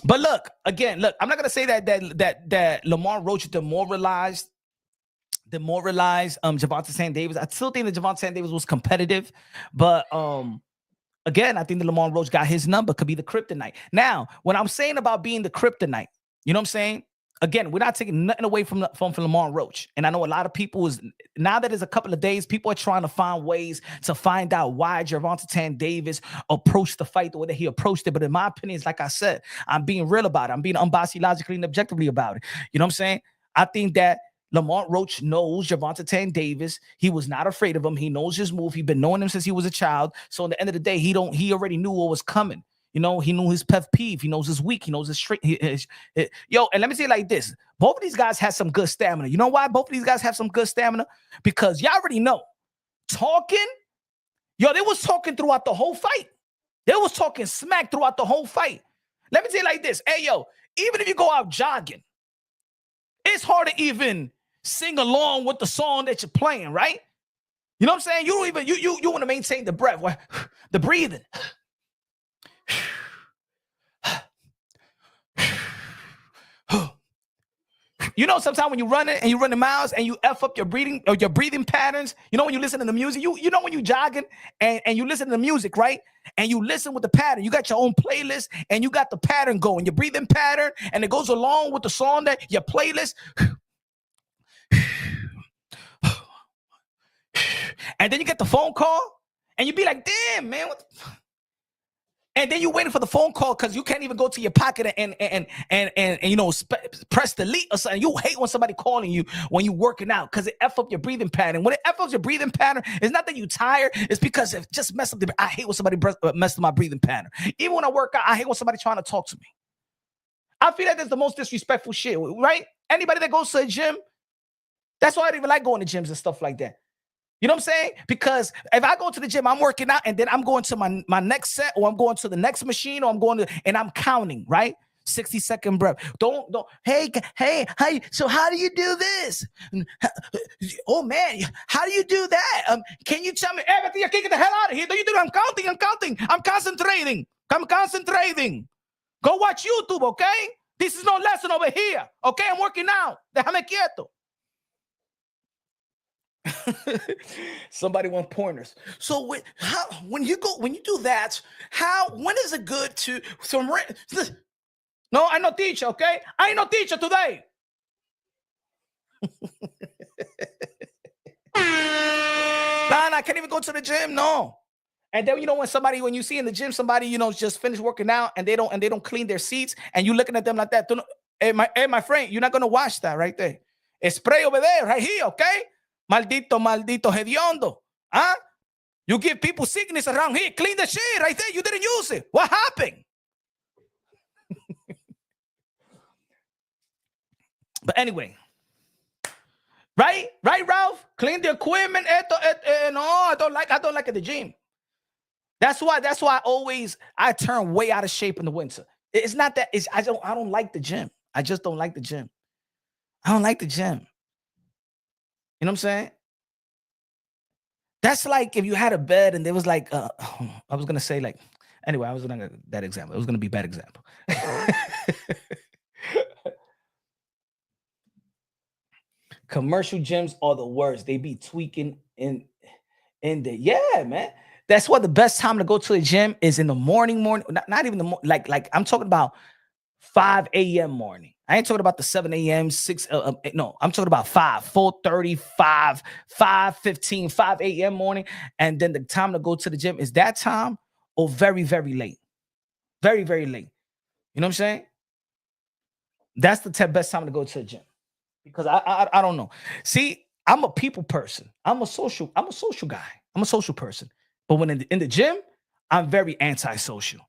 But look, again, I'm not gonna say that Lamont Roach demoralized Gervonta Davis. I still think that Gervonta Davis was competitive, but again, I think that Lamont Roach got his number, could be the kryptonite. Now, when I'm saying about being the kryptonite, you know what I'm saying? Again, we're not taking nothing away from Lamont Roach. And I know a lot of people now that it's a couple of days, people are trying to find ways to find out why Gervonta Davis approached the fight the way that he approached it. But in my opinion, it's like I said, I'm being real about it. I'm being unbiased, logically, and objectively about it. You know what I'm saying? I think that Lamont Roach knows Gervonta Davis. He was not afraid of him. He knows his move. He's been knowing him since he was a child. So at the end of the day, he already knew what was coming. You know, he knew his pet peeve. He knows his weak. He knows his strength. Yo, and let me say it like this. Both of these guys have some good stamina. You know why both of these guys have some good stamina? Because y'all already know. Talking, yo, they was talking throughout the whole fight. They was talking smack throughout the whole fight. Let me say it like this. Hey, yo, even if you go out jogging, it's hard to even sing along with the song that you're playing, right? You know what I'm saying? You don't even, you want to maintain the breath, the breathing. You know, sometimes when you run it and you running miles and you F up your breathing or your breathing patterns, you know, when you listen to the music, you know, when you jogging and you listen to the music, right? And you listen with the pattern, you got your own playlist and you got the pattern going, your breathing pattern, and it goes along with the song that your playlist. And then you get the phone call and you be like, damn, man, what the and then you're waiting for the phone call because you can't even go to your pocket and you know, press delete or something. You hate when somebody calling you when you working out because it F up your breathing pattern. When it F ups your breathing pattern, it's not that you tired. It's because it just messed up. I hate when somebody messed up my breathing pattern. Even when I work out, I hate when somebody trying to talk to me. I feel like that's the most disrespectful shit, right? Anybody that goes to a gym, that's why I don't even like going to gyms and stuff like that. You know what I'm saying? Because if I go to the gym, I'm working out and then I'm going to my next set or I'm going to the next machine or I'm going to, and I'm counting, right? 60-second breath. Don't, hey, so how do you do this? Oh man, how do you do that? Can you tell me everything? I can't get the hell out of here. Do you do it? I'm counting. I'm concentrating. Go watch YouTube, okay? This is no lesson over here. Okay, I'm working out. Déjame quieto. Somebody want pointers. So when you do that, when is it good to no, I'm no teacher, okay? I ain't no teacher today. Nah, I can't even go to the gym. No. And then, you know, when you see in the gym somebody, you know, just finished working out and they don't clean their seats and you looking at them like that. Hey, my friend, you're not gonna wash that right there. Spray over there, right here, okay? Maldito hediondo. Huh? You give people sickness around here. Clean the shit right there. You didn't use it. What happened? But anyway. Right, Ralph? Clean the equipment. No, I don't like it at the gym. That's why I turn way out of shape in the winter. It's not that I don't like the gym. I just don't like the gym. I don't like the gym. You know what I'm saying? That's like if you had a bed and there was like, I was going to say like, anyway, I was going to that example. It was going to be a bad example. Commercial gyms are the worst. They be tweaking in the, yeah, man. That's why the best time to go to a gym is in the morning, not even the morning, like I'm talking about 5 a.m. morning. I ain't talking about the 7 a.m., 6, no, I'm talking about 4:30, 5:15, 5 a.m. morning. And then the time to go to the gym is that time or very, very late. Very, very late. You know what I'm saying? That's the best time to go to the gym. Because I don't know. See, I'm a people person. I'm a social guy. I'm a social person. But when in the gym, I'm very antisocial.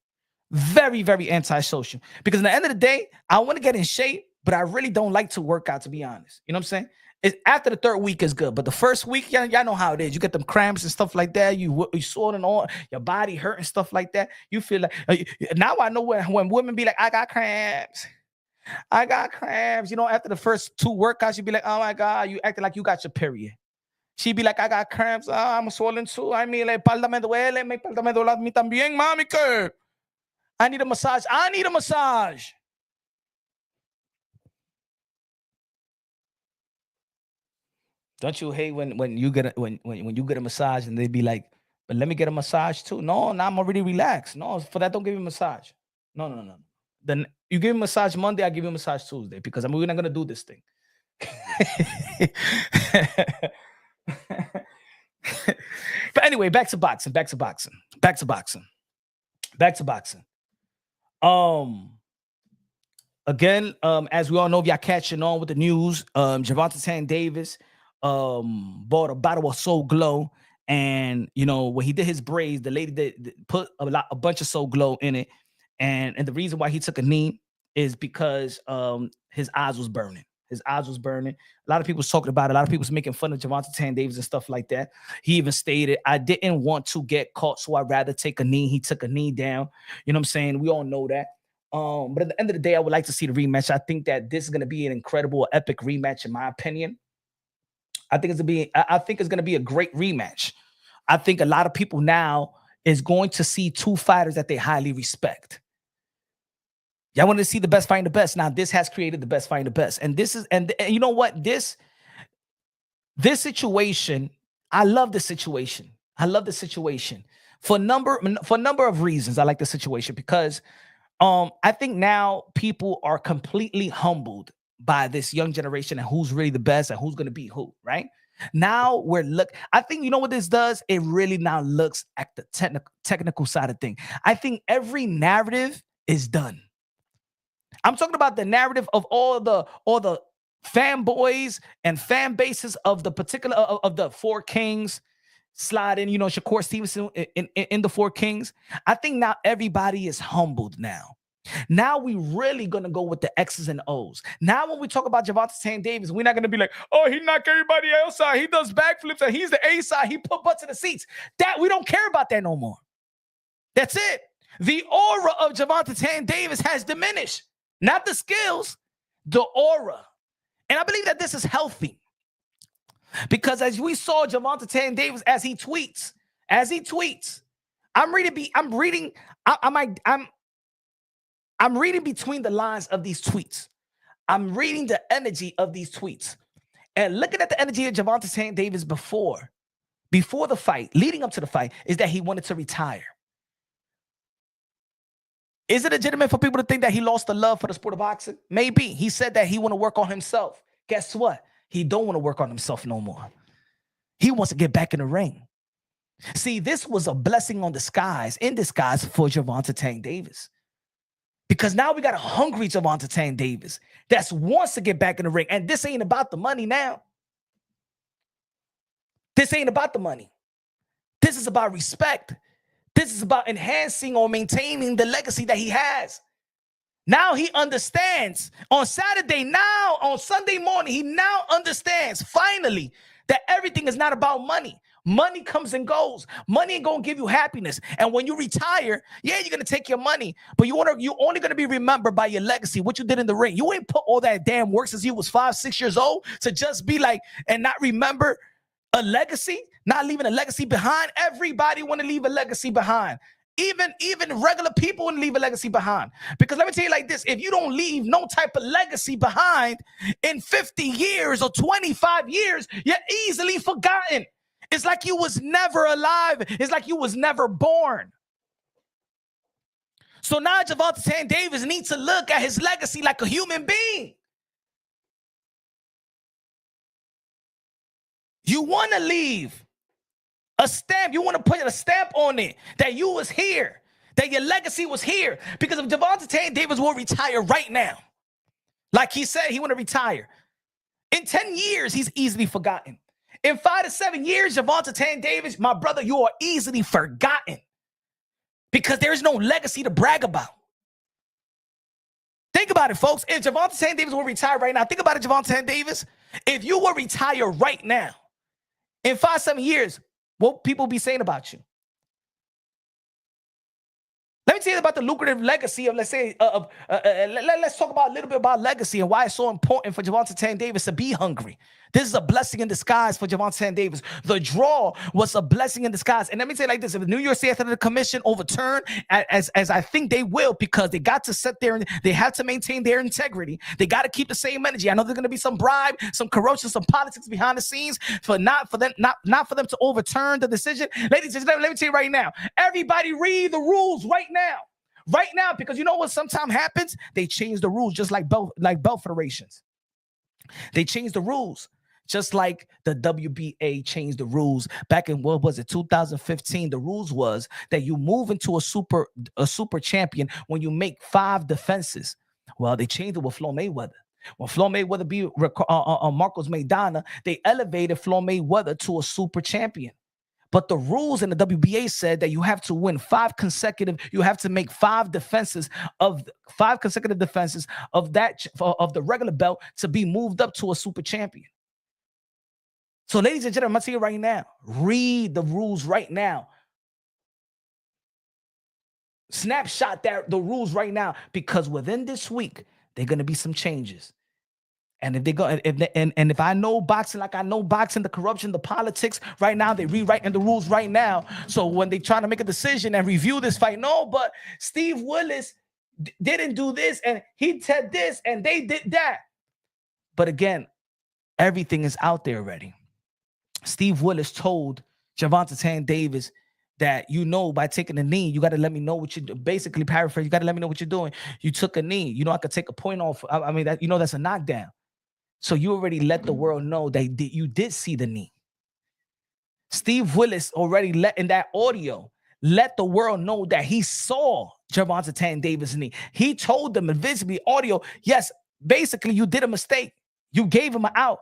Very, very antisocial. Because at the end of the day, I want to get in shape, but I really don't like to work out, to be honest. You know what I'm saying? It's after the third week is good. But the first week, y'all know how it is. You get them cramps and stuff like that. You sore and all, your body hurt and stuff like that. You feel like, now I know when women be like, I got cramps. You know, after the first 2 workouts, you be like, oh my God, you acting like you got your period. She be like, I got cramps. Oh, I'm swollen too. I mean, la espalda me duele. Mi espalda me duele a mí también, mami, que I need a massage. Don't you hate when you get when you get a massage and they be like, but let me get a massage too? No, I'm already relaxed. No, for that, don't give me a massage. No. Then you give me a massage Monday, I give you a massage Tuesday because we're not gonna do this thing. But anyway, back to boxing. Again, as we all know, if y'all catching on with the news, Gervonta Davis bought a bottle of Soul Glow, and you know when he did his braids, the lady that put a bunch of Soul Glow in it, and the reason why he took a knee is because his eyes was burning. A lot of people was talking about it. A lot of people was making fun of Gervonta Davis and stuff like that. He even stated, I didn't want to get caught, so I'd rather take a knee. He took a knee down. You know what I'm saying? We all know that. But at the end of the day, I would like to see the rematch. I think that this is going to be an incredible, epic rematch, in my opinion. I think it's going to be a great rematch. I think a lot of people now is going to see 2 fighters that they highly respect. Y'all wanted to see the best fighting the best. Now this has created the best fighting the best. And this is, and you know what? This situation, I love this situation. I love the situation for a number of reasons. I like the situation because I think now people are completely humbled by this young generation and who's really the best and who's going to be who, right? Now I think you know what this does? It really now looks at the technical side of things. I think every narrative is done. I'm talking about the narrative of all the fanboys and fan bases of the particular of the Four Kings. Slide in, Shakur Stevenson in the Four Kings. I think now everybody is humbled now. Now we really gonna go with the X's and O's. Now when we talk about Gervonta Davis, we're not gonna be like, oh, he knocked everybody else out. He does backflips and he's the A side. He put butts in the seats. That we don't care about that no more. That's it. The aura of Gervonta Davis has diminished. Not the skills, the aura. And I believe that this is healthy. Because as we saw Gervonta Davis as he tweets, I'm reading between the lines of these tweets. I'm reading the energy of these tweets. And looking at the energy of Gervonta Davis before the fight, leading up to the fight, is that he wanted to retire. Is it legitimate for people to think that he lost the love for the sport of boxing? Maybe. He said that he want to work on himself. Guess what? He don't want to work on himself no more. He wants to get back in the ring. See, this was a blessing in disguise for Gervonta Davis. Because now we got a hungry Gervonta Davis that wants to get back in the ring. And this ain't about the money now. This ain't about the money. This is about respect. This is about enhancing or maintaining the legacy that he has. Now he understands on Saturday, now on Sunday morning, he now understands finally that everything is not about money. Money comes and goes. Money ain't gonna give you happiness. And when you retire, yeah, you're gonna take your money, but you're only gonna be remembered by your legacy, what you did in the ring. You ain't put all that damn work since you was 5-6 years old to just be like and not remember a legacy, not leaving a legacy behind. Everybody want to leave a legacy behind. Even regular people want to leave a legacy behind. Because let me tell you like this, if you don't leave no type of legacy behind in 50 years or 25 years, you're easily forgotten. It's like you was never alive. It's like you was never born. So now Gervonta Davis needs to look at his legacy like a human being. You want to leave a stamp. You want to put a stamp on it that you was here, that your legacy was here. Because if Gervonta Davis will retire right now, like he said he want to retire, in 10 years, he's easily forgotten. In 5 to 7 years, Gervonta Davis, my brother, you are easily forgotten because there's no legacy to brag about. Think about it, folks. If Gervonta Davis will retire right now, think about it, Gervonta Davis. If you will retire right now, in 5-7 years, what people be saying about you? Let me tell you about the lucrative legacy of, let's say, let's talk about a little bit about legacy and why it's so important for Gervonta Davis to be hungry. This is a blessing in disguise for Gervonta Davis. The draw was a blessing in disguise. And let me say it like this. If the New York State Athletic Commission overturn, as I think they will, because they got to sit there and they have to maintain their integrity. They got to keep the same energy. I know there's going to be some bribe, some corruption, some politics behind the scenes not for them to overturn the decision. Ladies and gentlemen, let me tell you right now, everybody read the rules right now. Right now, because you know what sometimes happens? They change the rules just like belt federations. They change the rules. Just like the WBA changed the rules back in, what was it, 2015? The rules was that you move into a super champion when you make 5 defenses. Well, they changed it with Floyd Mayweather. When Floyd Mayweather beat Marcos Maidana, they elevated Floyd Mayweather to a super champion. But the rules in the WBA said that you have to win 5 consecutive. You have to make 5 defenses of 5 consecutive defenses of the regular belt to be moved up to a super champion. So, ladies and gentlemen, I'm telling you right now, read the rules right now. Snapshot the rules right now, because within this week, there are going to be some changes. And if they go, if I know boxing like I know boxing, the corruption, the politics, right now, they're rewriting the rules right now. So when they try to make a decision and review this fight, no, but Steve Willis didn't do this, and he said this, and they did that. But again, everything is out there already. Steve Willis told Gervonta Davis that, by taking a knee, you got to let me know what you do. Basically, paraphrase, you got to let me know what you're doing. You took a knee. I could take a point off. I mean, that's a knockdown. So you already let the world know that you did see the knee. Steve Willis already let in that audio, let the world know that he saw Gervonta Davis' knee. He told them invisibly audio, yes, basically you did a mistake. You gave him an out.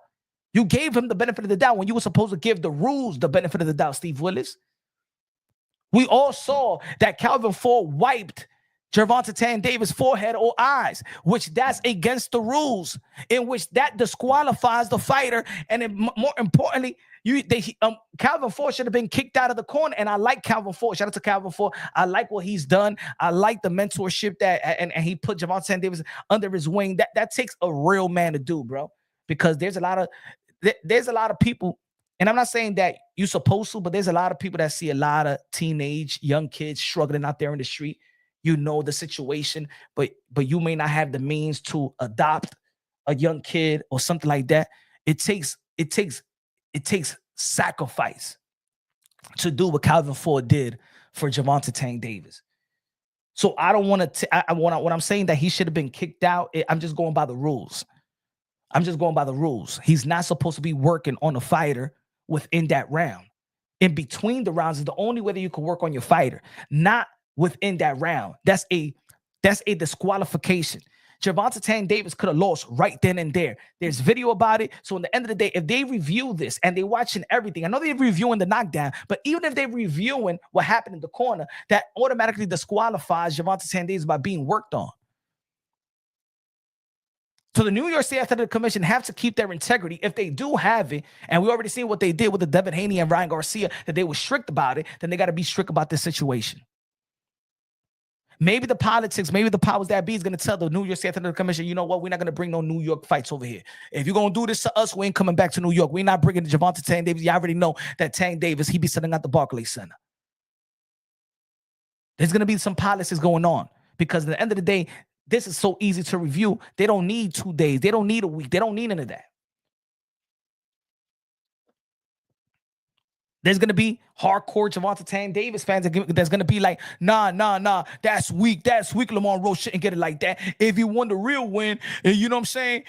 You gave him the benefit of the doubt when you were supposed to give the rules the benefit of the doubt, Steve Willis. We all saw that Calvin Ford wiped Gervonta Davis' forehead or eyes, which that's against the rules, in which that disqualifies the fighter. And more importantly, Calvin Ford should have been kicked out of the corner. And I like Calvin Ford. Shout out to Calvin Ford. I like what he's done. I like the mentorship that and he put Gervonta Davis under his wing. That takes a real man to do, bro. Because there's a lot of people, and I'm not saying that you're supposed to, but there's a lot of people that see a lot of teenage young kids struggling out there in the street. The situation, but you may not have the means to adopt a young kid or something like that. It takes sacrifice to do what Calvin Ford did for Gervonta Davis. So I don't want to. What I'm saying that he should have been kicked out. I'm just going by the rules. He's not supposed to be working on a fighter within that round. In between the rounds is the only way that you can work on your fighter, not within that round. That's a disqualification. Gervonta Davis could have lost right then and there. There's video about it. So in the end of the day, if they review this and they're watching everything, I know they're reviewing the knockdown, but even if they're reviewing what happened in the corner, that automatically disqualifies Gervonta Davis by being worked on. So the New York State Athletic Commission have to keep their integrity if they do have it. And we already seen what they did with the Devin Haney and Ryan Garcia, that they were strict about it. Then they got to be strict about this situation. Maybe the politics, maybe the powers that be is going to tell the New York State Athletic Commission, you know what, we're not going to bring no New York fights over here. If you're going to do this to us, we ain't coming back to New York. We're not bringing Gervonta Davis. You already know that Tank Davis, he be sitting at the Barclays Center. There's going to be some policies going on because at the end of the day, this is so easy to review. They don't need 2 days. They don't need a week. They don't need any of that. There's going to be hardcore Gervonta Davis fans that's going to be like, nah, that's weak. Lamont Roach shouldn't get it like that. If he won the real win, you know what I'm saying,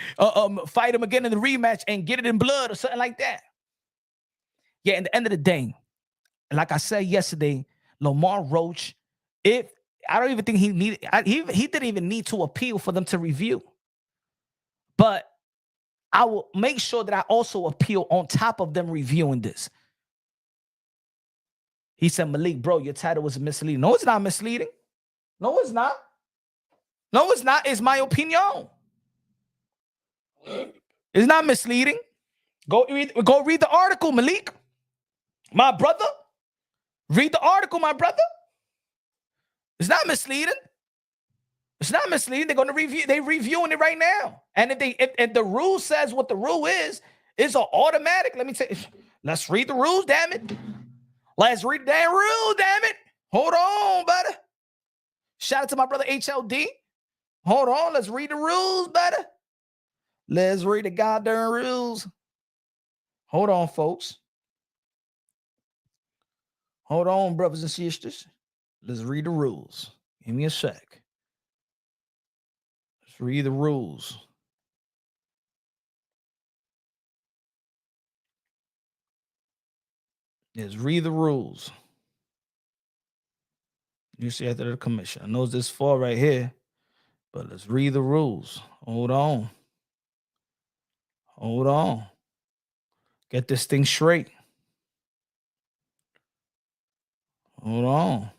fight him again in the rematch and get it in blood or something like that. Yeah, at the end of the day, like I said yesterday, Lamont Roach, I don't even think he needed, he didn't even need to appeal for them to review. But I will make sure that I also appeal on top of them reviewing this. He said, Malik, bro, your title was misleading. No, it's not misleading. No, it's not. It's my opinion. It's not misleading. Go read the article, Malik. My brother. Read the article, my brother. It's not misleading. They're going to review. They're reviewing it right now. And if the rule says what the rule is, it's an automatic. Let's read the rules, damn it. Let's read the damn rule, damn it. Hold on, buddy. Shout out to my brother HLD. Hold on, let's read the rules, buddy. Let's read the goddamn rules. Hold on, folks. Hold on, brothers and sisters. Let's read the rules. Give me a sec. Let's read the rules. Let's read the rules. You see after the commission. I know this far right here, but let's read the rules. Hold on. Get this thing straight. Hold on.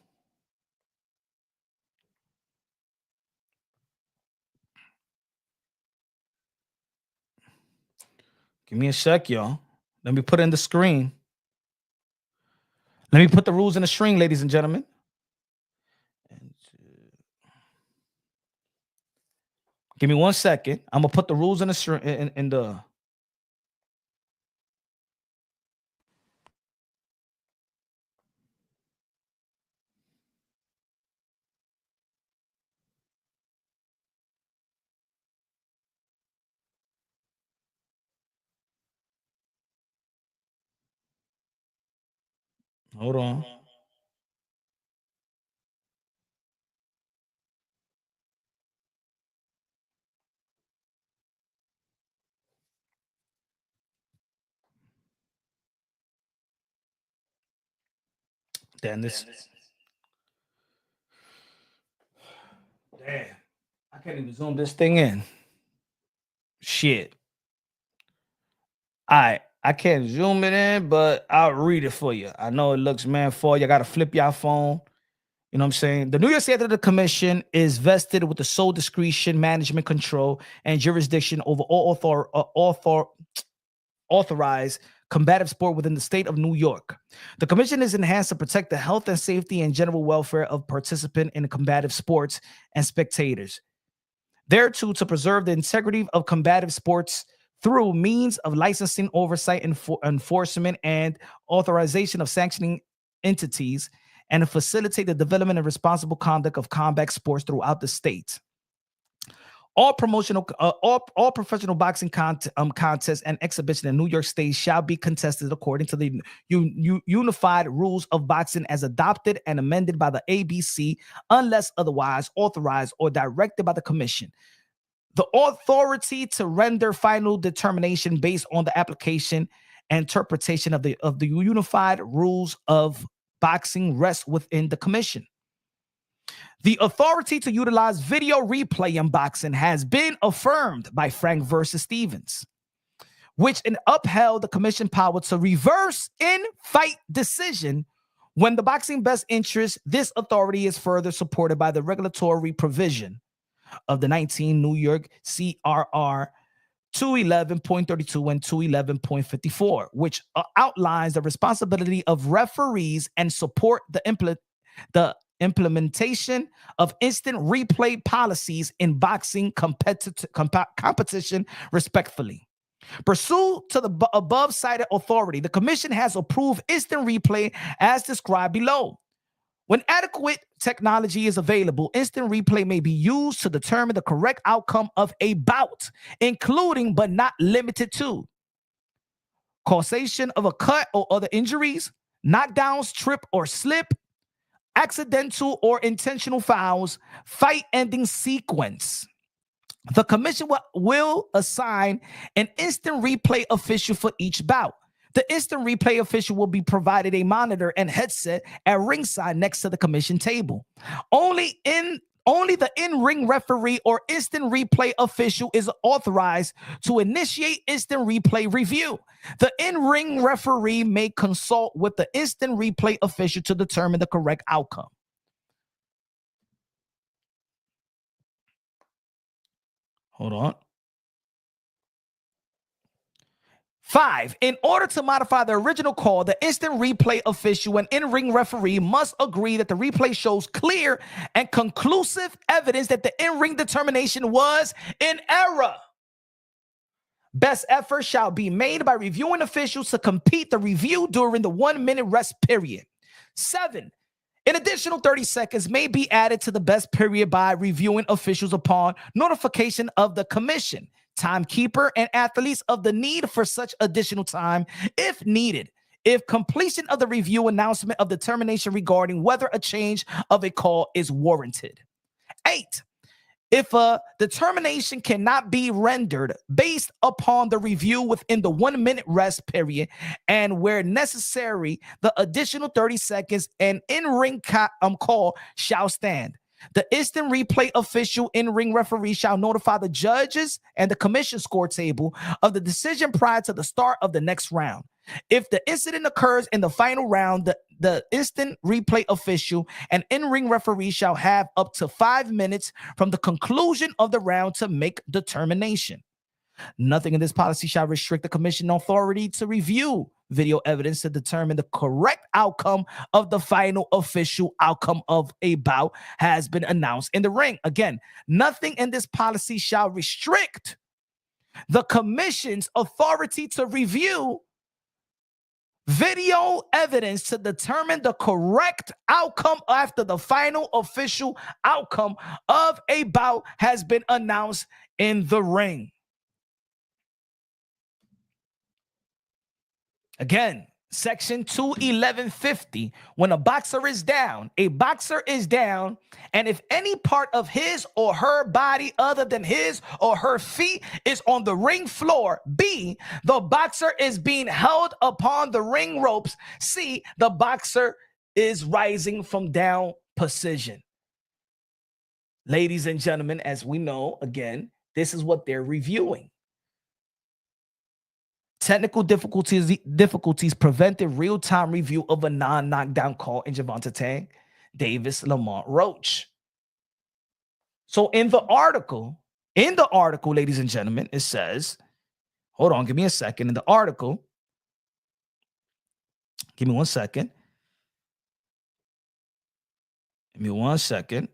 Give me a sec, y'all. Let me put in the screen. Let me put the rules in the screen, ladies and gentlemen. Give me 1 second. I'm gonna put the rules in the Hold on. Damn this. Damn. I can't even zoom this thing in. Shit. All right. I can't zoom it in, but I'll read it for you. I know it looks for you. I got to flip your phone. You know what I'm saying? The New York State Athletic Commission is vested with the sole discretion, management control, and jurisdiction over all authorized combative sport within the state of New York. The commission is enhanced to protect the health and safety and general welfare of participants in combative sports and spectators. Thereto, to preserve the integrity of combative sports through means of licensing, oversight, enforcement, and authorization of sanctioning entities, and to facilitate the development and responsible conduct of combat sports throughout the state. All professional boxing contests and exhibitions in New York State shall be contested according to the unified rules of boxing as adopted and amended by the ABC, unless otherwise authorized or directed by the commission. The authority to render final determination based on the application and interpretation of the unified rules of boxing rests within the commission. The authority to utilize video replay in boxing has been affirmed by Frank versus Stevens, which upheld the commission power to reverse in-fight decision when the boxing best interest. This authority is further supported by the regulatory provision of the 19 New York CRR 211.32 and 211.54, which outlines the responsibility of referees and support the implementation of instant replay policies in boxing competition respectfully. Pursuant to the above cited authority, the commission has approved instant replay as described below. When adequate technology is available, instant replay may be used to determine the correct outcome of a bout, including but not limited to causation of a cut or other injuries, knockdowns, trip or slip, accidental or intentional fouls, fight-ending sequence. The commission will assign an instant replay official for each bout. The instant replay official will be provided a monitor and headset at ringside next to the commission table. Only the in-ring referee or instant replay official is authorized to initiate instant replay review. The in-ring referee may consult with the instant replay official to determine the correct outcome. Hold on. 5, in order to modify the original call, the instant replay official and in-ring referee must agree that the replay shows clear and conclusive evidence that the in-ring determination was in error. Best effort shall be made by reviewing officials to complete the review during the 1-minute rest period. 7, an additional 30 seconds may be added to the best period by reviewing officials upon notification of the commission, timekeeper, and athletes of the need for such additional time if needed. If completion of the review, announcement of determination regarding whether a change of a call is warranted. 8, if a determination cannot be rendered based upon the review within the 1-minute rest period, and where necessary, the additional 30 seconds and in-ring call shall stand. The instant replay official in-ring referee shall notify the judges and the commission score table of the decision prior to the start of the next round. If the incident occurs in the final round, the instant replay official and in-ring referee shall have up to 5 minutes from the conclusion of the round to make determination. Nothing in this policy shall restrict the commission authority to review video evidence to determine the correct outcome of the final official outcome of a bout has been announced in the ring. Again, nothing in this policy shall restrict the commission's authority to review video evidence to determine the correct outcome after the final official outcome of a bout has been announced in the ring. Again, Section 21150, when a boxer is down, and if any part of his or her body other than his or her feet is on the ring floor, B, the boxer is being held upon the ring ropes, C, the boxer is rising from down position. Ladies and gentlemen, as we know, again, this is what they're reviewing. Technical difficulties prevented real-time review of a non-knockdown call in Gervonta Davis, Lamont, Roach. So in the article, ladies and gentlemen, it says, hold on, give me a second. In the article, give me one second. Give me one second.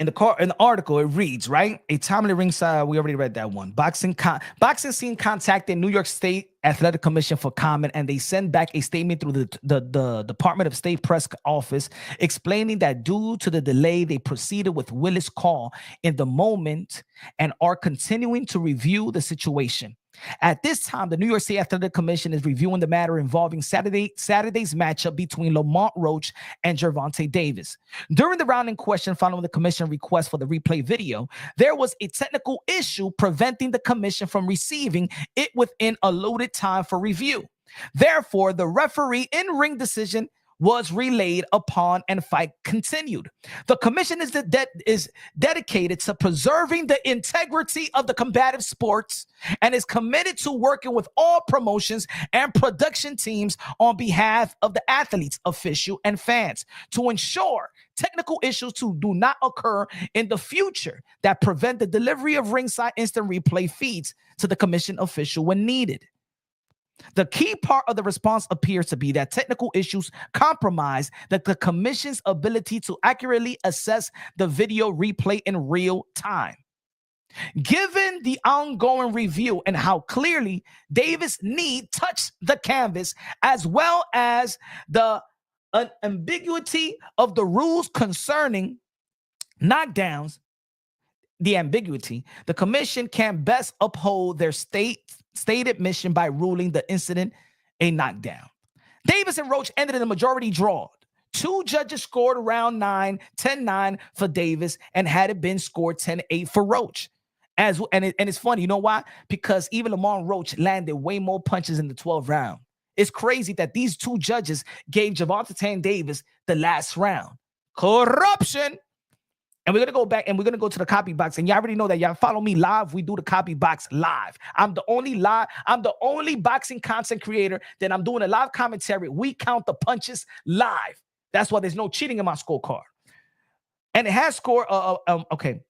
In the article, it reads, right? A timely ringside, we already read that one. Boxing scene contacted New York State Athletic Commission for comment, and they sent back a statement through the Department of State press office explaining that due to the delay, they proceeded with Willis' call in the moment and are continuing to review the situation. At this time, the New York State Athletic Commission is reviewing the matter involving Saturday's matchup between Lamont Roach and Gervonta Davis. During the round in question, following the commission request for the replay video, there was a technical issue preventing the commission from receiving it within allotted time for review. Therefore, the referee in-ring decision was relayed upon and fight continued. The commission is dedicated to preserving the integrity of the combative sports and is committed to working with all promotions and production teams on behalf of the athletes, official, and fans to ensure technical issues do not occur in the future that prevent the delivery of ringside instant replay feeds to the commission official when needed. The key part of the response appears to be that technical issues compromise the commission's ability to accurately assess the video replay in real time. Given the ongoing review and how clearly Davis' knee touched the canvas, as well as the ambiguity of the rules concerning knockdowns, the commission can best uphold their stated mission by ruling the incident a knockdown. Davis and Roach ended in a majority draw. Two judges scored round 9, 10-9 for Davis, and had it been scored 10-8 for Roach. And it's funny, you know why? Because even Lamont Roach landed way more punches in the 12th round. It's crazy that these two judges gave Gervonta Davis the last round. Corruption. And we're going to go back and we're going to go to the copy box. And y'all already know that. Y'all follow me live. We do the copy box live. I'm the only boxing content creator that I'm doing a live commentary. We count the punches live. That's why there's no cheating in my scorecard. And it has scored. Okay.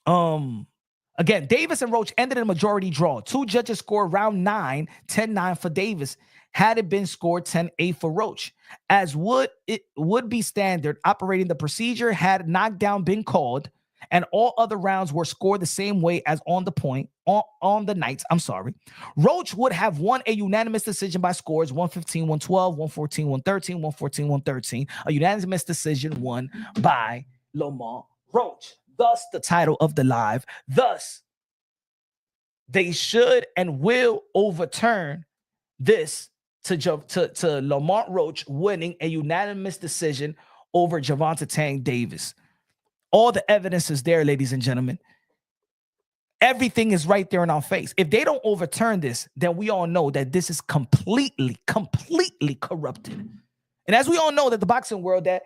Again, Davis and Roach ended in a majority draw. Two judges scored round 9, 10-9 for Davis. Had it been scored 10-8 for Roach. As would be standard operating the procedure had knockdown been called and all other rounds were scored the same way as on the nights, Roach would have won a unanimous decision by scores 115-112, 114-113, 114-113. A unanimous decision won by Lamont Roach. Thus, the title of the live. Thus, they should and will overturn this to Lamont Roach winning a unanimous decision over Gervonta Davis. All the evidence is there, ladies and gentlemen. Everything is right there in our face. If they don't overturn this, then we all know that this is completely corrupted. And as we all know that the boxing world, that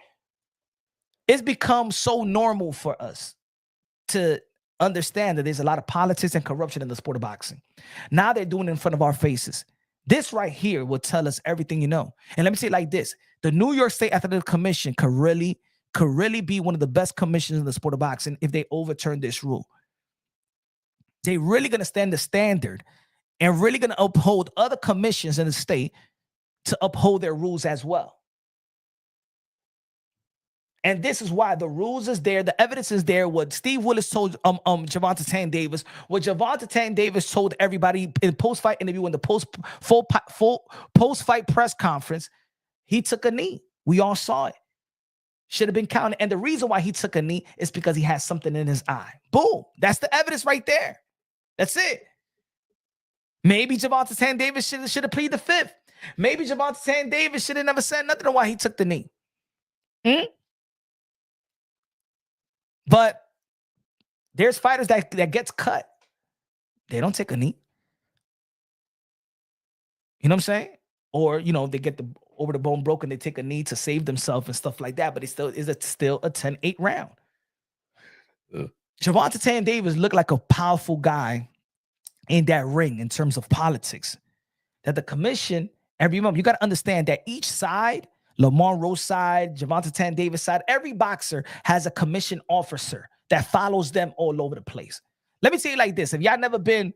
it's become so normal for us to understand that there's a lot of politics and corruption in the sport of boxing. Now they're doing it in front of our faces. This right here will tell us everything you know. And let me say it like this. The New York State Athletic Commission could really be one of the best commissions in the sport of boxing if they overturn this rule. They're really going to stand the standard and really going to uphold other commissions in the state to uphold their rules as well. And this is why the rules is there, the evidence is there. What Steve Willis told Gervonta Davis, what Gervonta Davis told everybody in post-fight interview, in the post-fight press conference, he took a knee. We all saw it. should have been counted. And the reason why he took a knee is because he had something in his eye. Boom. That's the evidence right there. That's it. Maybe Gervonta Davis should have pleaded the fifth. Maybe Gervonta Davis should have never said nothing on why he took the knee. But there's fighters that gets cut. They don't take a knee. You know what I'm saying? Or, you know, they get the over the bone broken, they take a knee to save themselves and stuff like that. But it still is still a 10-8 round. Gervonta Davis looked like a powerful guy in that ring in terms of politics. That the commission, and remember, you got to understand that each side, Lamont Roach side, Gervonta Davis side, every boxer has a commission officer that follows them all over the place. Let me tell you like this: if y'all never been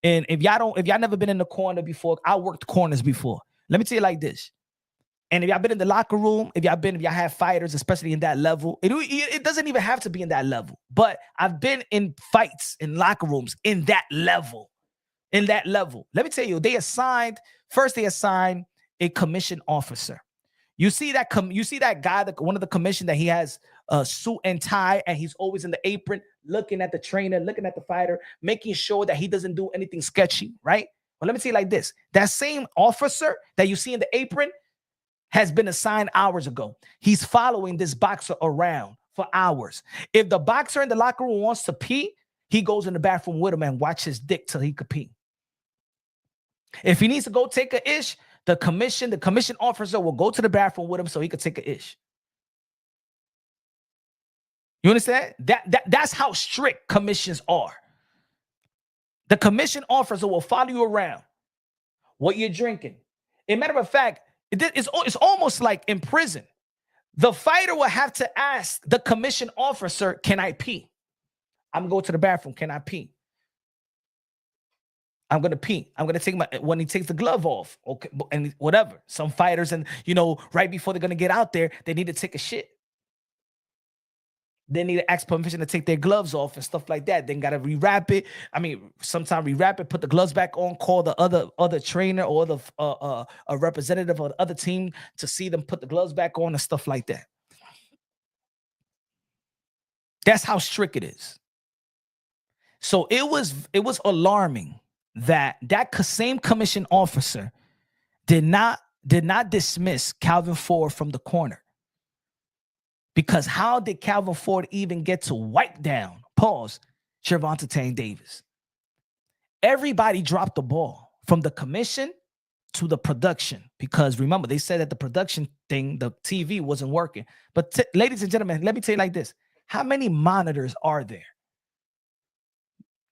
in, if y'all never been in the corner before, I worked corners before. Let me tell you like this. And if y'all been in the locker room, if y'all have fighters, especially in that level, it doesn't even have to be in that level. But I've been in fights in locker rooms in that level. In that level. Let me tell you, they assigned a commission officer. You see that guy, one of the commission that he has a suit and tie, and he's always in the apron, looking at the trainer, looking at the fighter, making sure that he doesn't do anything sketchy, right? Well, let me tell you like this. That same officer that you see in the apron has been assigned hours ago. He's following this boxer around for hours. If the boxer in the locker room wants to pee, he goes in the bathroom with him and watch his dick till he could pee. If he needs to go take a ish, the commission officer will go to the bathroom with him so he could take a ish. You understand? That's how strict commissions are. The commission officer will follow you around. What you're drinking. As a matter of fact, it's almost like in prison. The fighter will have to ask the commission officer, can I pee? I'm going to go to the bathroom. Can I pee? I'm going to pee. I'm going to take when he takes the glove off. Okay. And whatever. Some fighters, and right before they're going to get out there, they need to take a shit. They need to ask permission to take their gloves off and stuff like that. Then got to rewrap it. I mean, sometimes rewrap it, put the gloves back on, call the other trainer or a representative of the other team to see them put the gloves back on and stuff like that. That's how strict it is. So it was alarming that same commission officer did not dismiss Calvin Ford from the corner. Because how did Calvin Ford even get to wipe down, Gervonta Davis? Everybody dropped the ball from the commission to the production. Because remember, they said that the production thing, the TV wasn't working. But ladies and gentlemen, let me tell you like this. How many monitors are there?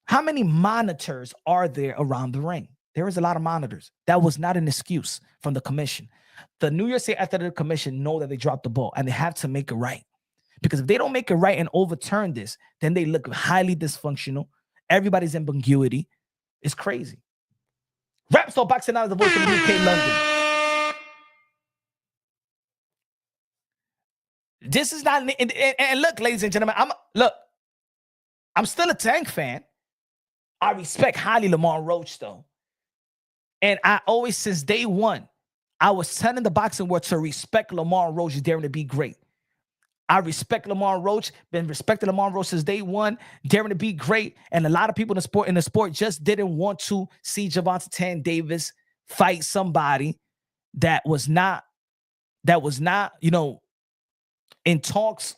How many monitors are there around the ring? There is a lot of monitors. That was not an excuse from the commission. The New York State Athletic Commission know that they dropped the ball and they have to make it right. Because if they don't make it right and overturn this, then they look highly dysfunctional. Everybody's ambiguity. It's crazy. Rap Star Boxing Out is the voice of the UK London. This is not, and look, ladies and gentlemen, I'm still a Tank fan. I respect highly Lamont Roach, though. And I always, since day one, I was telling the boxing world to respect Lamont Roach, daring to be great. I respect Lamont Roach, been respecting Lamont Roach since day one, daring to be great. And a lot of people in the sport just didn't want to see Gervonta Davis fight somebody that was not, in talks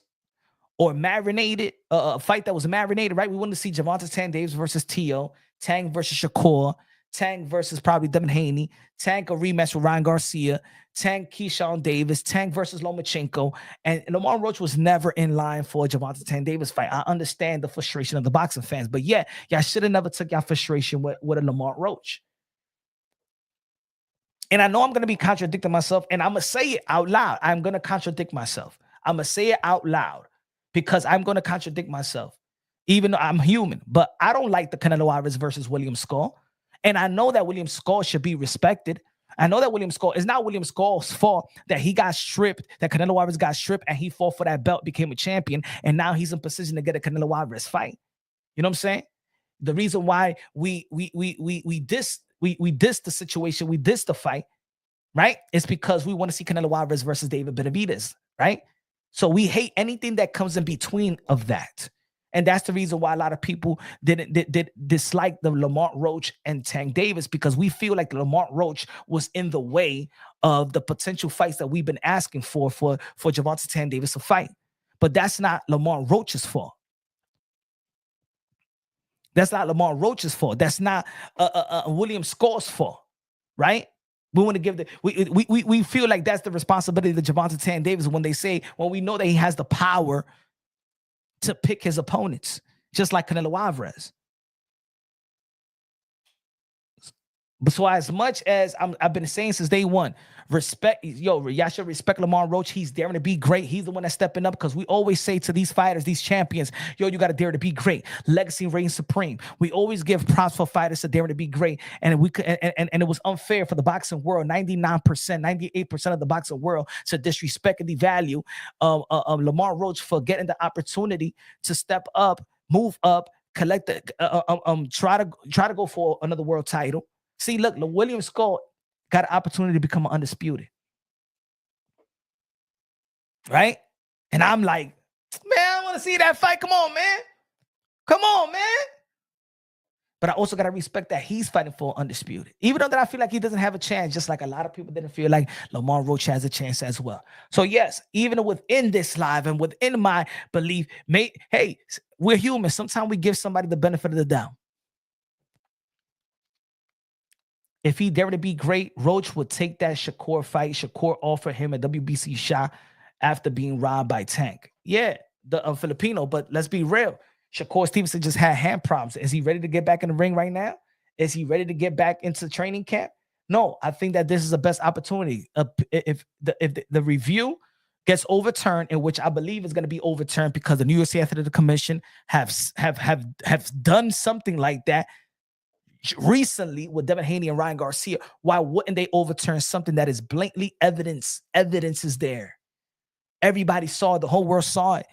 or marinated, a fight that was marinated, right? We wanted to see Gervonta Davis versus Tio, Tank versus Shakur, Tank versus probably Devin Haney, Tank a rematch with Ryan Garcia, Tank Keyshawn Davis, Tank versus Lomachenko, and Lamont Roach was never in line for a Gervonta Davis fight. I understand the frustration of the boxing fans, but yeah, y'all should have never took y'all frustration with a Lamont Roach. And I know I'm going to be contradicting myself, and I'm going to say it out loud. I'm going to contradict myself. I'm going to say it out loud because I'm going to contradict myself, even though I'm human. But I don't like the Canelo Alvarez versus William Skull. And I know that William Skull should be respected. I know that William Skull, it's not William Skull's fault that he got stripped, that Canelo Alvarez got stripped and he fought for that belt, became a champion, and now he's in position to get a Canelo Alvarez fight. You know what I'm saying? The reason why we diss the situation, we diss the fight, right? It's because we want to see Canelo Alvarez versus David Benavidez, right? So we hate anything that comes in between of that. And that's the reason why a lot of people did dislike the Lamont Roach and Tank Davis, because we feel like Lamont Roach was in the way of the potential fights that we've been asking for Gervonta Tank Davis to fight. But that's not Lamont Roach's fault. That's not Lamont Roach's fault. That's not William Score's fault, right? We want to give we feel like that's the responsibility of Gervonta Tank Davis when we know that he has the power to pick his opponents, just like Canelo Alvarez. But so as much as I've been saying since day one, y'all should respect Lamont Roach. He's daring to be great. He's the one that's stepping up, because we always say to these fighters, these champions, you got to dare to be great. Legacy reigns supreme. We always give props for fighters to daring to be great. And it was unfair for the boxing world, 99%, 98% of the boxing world, to disrespect and devalue Lamont Roach for getting the opportunity to step up, move up, collect try to go for another world title. See, look, William Scott got an opportunity to become an undisputed. Right? And I'm like, man, I want to see that fight. Come on, man. Come on, man. But I also got to respect that he's fighting for undisputed. Even though that I feel like he doesn't have a chance, just like a lot of people didn't feel like Lamont Roach has a chance as well. So yes, even within this live and within my belief, hey, we're human. Sometimes we give somebody the benefit of the doubt. If he dared to be great, Roach would take that Shakur fight. Shakur offered him a WBC shot after being robbed by Tank. Yeah, the Filipino, but let's be real. Shakur Stevenson just had hand problems. Is he ready to get back in the ring right now? Is he ready to get back into training camp? No, I think that this is the best opportunity. If the review gets overturned, in which I believe is going to be overturned because the New York State Athletic Commission have done something like that recently with Devin Haney and Ryan Garcia. Why wouldn't they overturn something that is blatantly evidence? Evidence is there. Everybody saw it. The whole world saw it.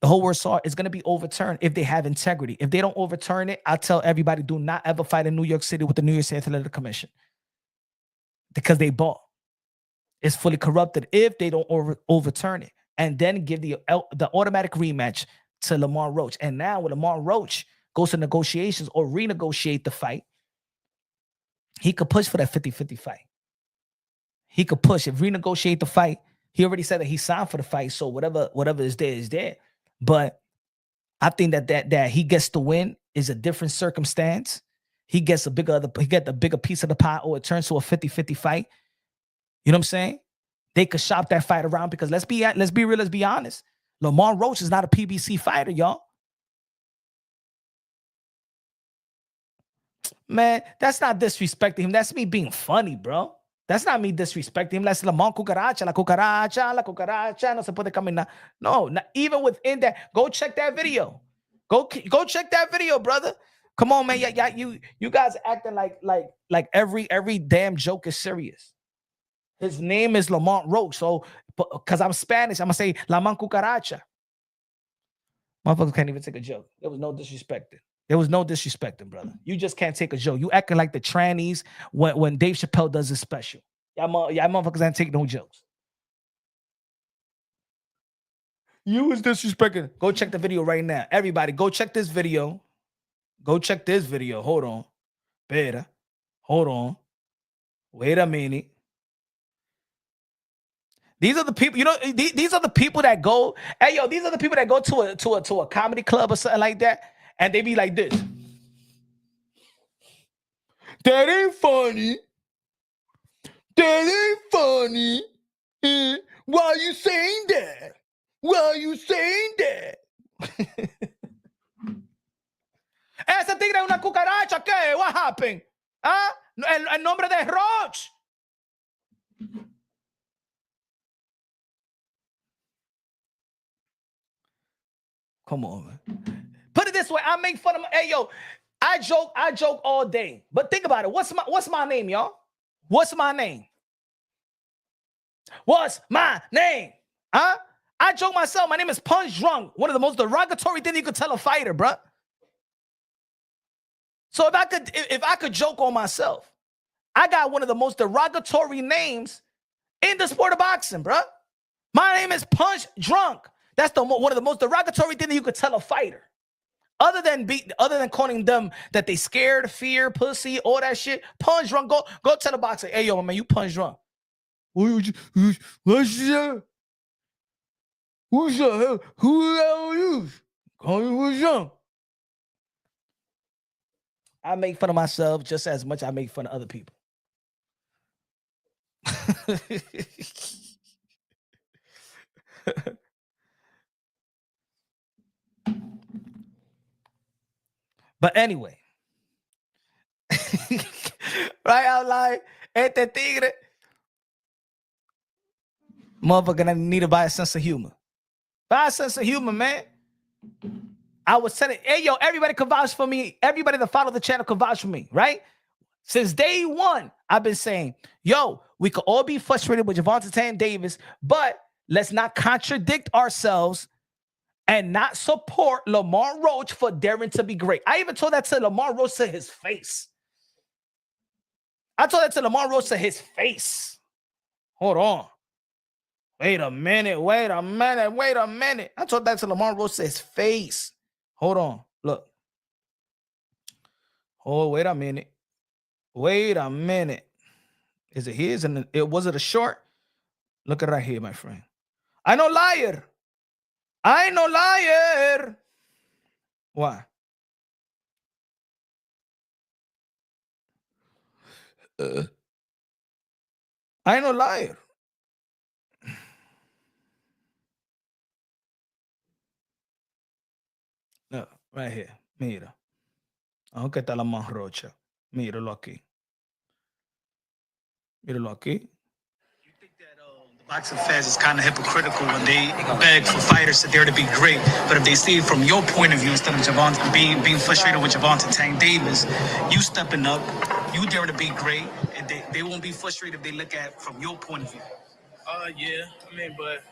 The whole world saw it. It's going to be overturned if they have integrity. If they don't overturn it, I tell everybody, do not ever fight in New York City with the New York State Athletic Commission, because they bought. It's fully corrupted if they don't overturn it, and then give the automatic rematch to Lamont Roach. And now with Lamont Roach goes to negotiations or renegotiate the fight, he could push for that 50-50 fight. He could push. If renegotiate the fight, he already said that he signed for the fight, so whatever is there is there. But I think that he gets to win is a different circumstance. He gets the bigger piece of the pie, or it turns to a 50-50 fight. You know what I'm saying? They could shop that fight around, because let's be real, let's be honest. Lamont Roach is not a PBC fighter, y'all. Man, that's not disrespecting him. That's me being funny, bro. That's not me disrespecting him. That's Lamont cucaracha, la cucaracha, no se puede caminar. No, not, even within that, go check that video. Go check that video, brother. Come on, man. Yeah, you guys acting like every damn joke is serious. His name is Lamont Roach, so because I'm Spanish, I'm gonna say Lamont cucaracha. Motherfuckers can't even take a joke. There was no disrespecting. There was no disrespecting, brother. You just can't take a joke. You acting like the trannies when Dave Chappelle does his special. Y'all motherfuckers ain't take no jokes. You was disrespecting. Go check the video right now. Everybody, go check this video. Go check this video. Hold on. Better. Hold on. Wait a minute. These are the people, you know, these are the people that go, hey, yo, these are the people that go to a comedy club or something like that, and they be like this. That ain't funny. That ain't funny. Why are you saying that? Why are you saying that? Ese tigre es una cucaracha, ¿qué? What happened? ¿Ah? El nombre de Roach. Come on, man. Put it this way, I make fun of my, hey, yo, I joke all day. But think about it. What's my name, y'all? What's my name? What's my name? Huh? I joke myself. My name is Punch Drunk. One of the most derogatory things you could tell a fighter, bruh. So if I could joke on myself, I got one of the most derogatory names in the sport of boxing, bruh. My name is Punch Drunk. That's one of the most derogatory things that you could tell a fighter. Other than calling them that they scared, fear, pussy, all that shit. Punch Drunk. Go tell the boxer, hey yo, man, you Punch Drunk. What's that? Who's the hell? Who the hell are you? Call me Punch Drunk. I make fun of myself just as much as I make fun of other people. But anyway, right out loud, este tigre, motherfucker gonna need to buy a sense of humor. Buy a sense of humor, man. I was telling, hey yo, everybody can vouch for me. Everybody that follow the channel can vouch for me, right? Since day one, I've been saying, yo, we could all be frustrated with Gervonta Davis, but let's not contradict ourselves and not support Lamont Roach for daring to be great. I even told that to Lamont Roach to his face. I told that to Lamont Roach to his face. Hold on. Wait a minute. I told that to Lamont Roach to his face. Hold on. Look. Oh, wait a minute. Is it his? And was it a short? Look at it right here, my friend. I no liar. Why? I no liar. No, right here. Mira. Aunque está la más rocha. Míralo aquí. Míralo aquí. Boxing fans is kind of hypocritical when they beg for fighters to dare to be great. But if they see it from your point of view, instead of Gervonta being frustrated with Gervonta Davis, you stepping up, you dare to be great, and they won't be frustrated if they look at it from your point of view. Yeah, I mean, but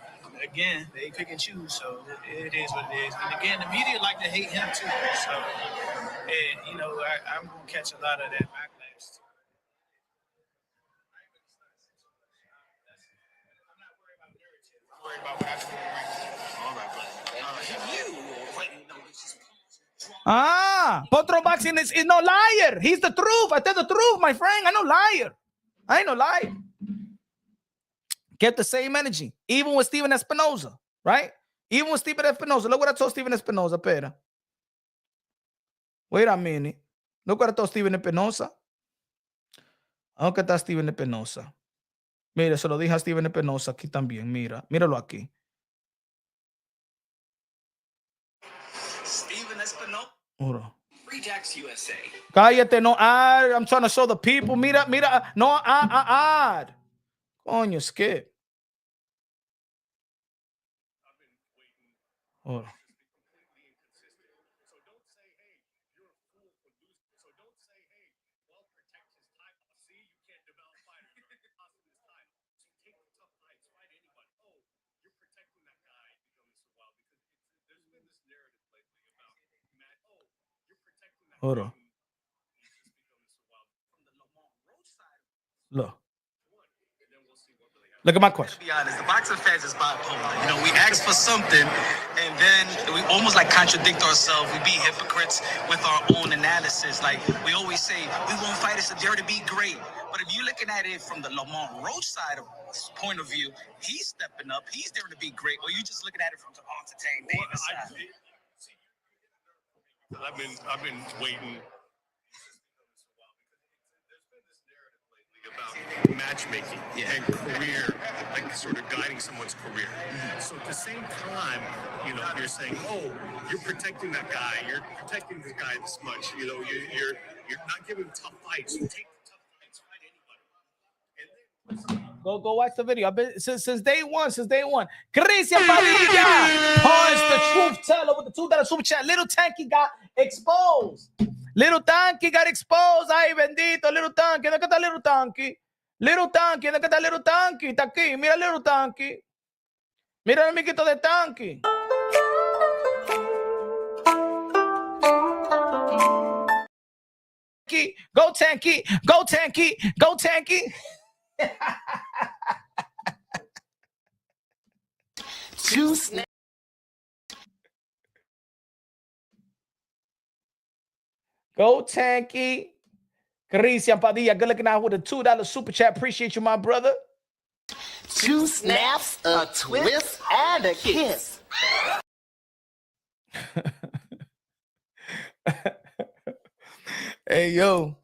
again, they pick and choose, so it is what it is. And again, the media like to hate him too, so and you know I'm gonna catch a lot of that backlash. Worried about what I do All right, Potro Boxing is no liar. He's the truth. I tell the truth, my friend. I ain't no liar. Get the same energy. Even with Steven Espinoza, right? Even with Steven Espinoza. Look what I told Steven Espinoza, pera. Wait a minute. Look what I told Steven Espinoza. Aunque está Steven Espinoza. Mira, se lo dije a Steven Espinoza aquí también. Míralo aquí. Steven Espinoza. Free Jacks USA. Cállate, no ad. I'm trying to show the people. Mira. No ad. Coño, skip. Hold on. Hold on. Look at my question. To be honest, the boxing fans is bipolar. You know, we ask for something, and then we almost like contradict ourselves. We be hypocrites with our own analysis. Like we always say, we want fighters to dare to be great. But if you're looking at it from the Lamont Roach side of point of view, he's stepping up. He's daring to be great. Or you just looking at it from the Gervonta Davis side. I've been waiting about matchmaking and career, like sort of guiding someone's career. So at the same time, you know, you're saying, oh, you're protecting that guy, you're protecting this guy this much, you know, you're not giving him tough fights. You take the tough fights, fight anybody. Go watch the video. I've been since day one. Christian Padilla, Punch the truth teller with the $2 super chat. Little Tanky got exposed. Ay, bendito, Little Tanky. ¿Dónde está Little Tanky? ¿Dónde está Little Tanky? Está aquí. Mira Little Tanky. Mira el miquito de Tanky. Go Tanky. Two snaps. Go Tanky. Christian Padilla, good looking out with a $2 super chat. Appreciate you, my brother. Two snaps, a twist, and a kiss. Hey, yo.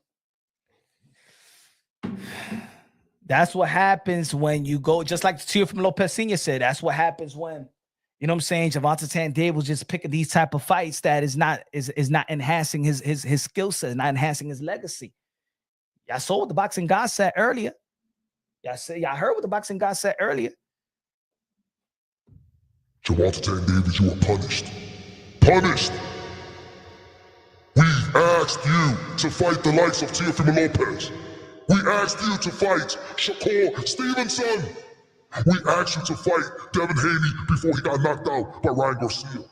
That's what happens when you go, just like Tio from Lopez Sr. said, that's what happens when, you know what I'm saying, Gervonta Davis was just picking these type of fights that is not enhancing his skill set, not enhancing his legacy. Y'all saw what the boxing guy said earlier. Y'all heard what the boxing guy said earlier. Gervonta Davis, you are punished. Punished! We asked you to fight the likes of Teofimo Lopez. We asked you to fight Shakur Stevenson. We asked you to fight Devin Haney before he got knocked out by Ryan Garcia.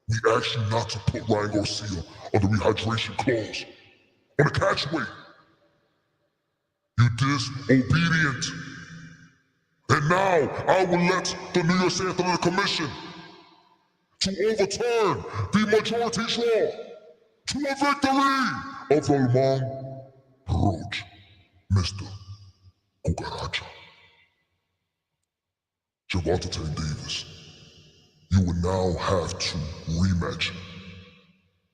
We asked you not to put Ryan Garcia on the rehydration clause, on the catch weight. You disobedient. And now I will let the New York State Athletic Commission to overturn the majority draw to a victory of the Lamont Roach, Mr. Cucaracha. Gervonta Davis, you will now have to rematch,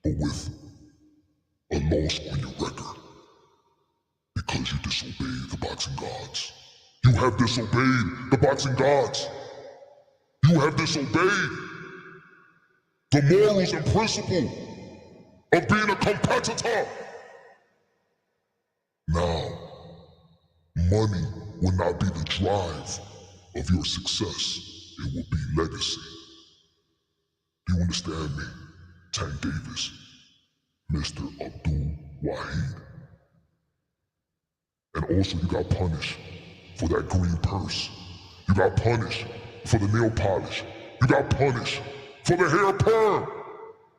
but with a loss on your record, because you disobeyed the boxing gods. You have disobeyed the boxing gods. You have disobeyed the morals and principle of being a competitor. Now, money will not be the drive of your success. It will be legacy. Do you understand me, Tank Davis, Mr. Abdul Wahid? And also you got punished for that green purse. You got punished for the nail polish. You got punished for the hair perm.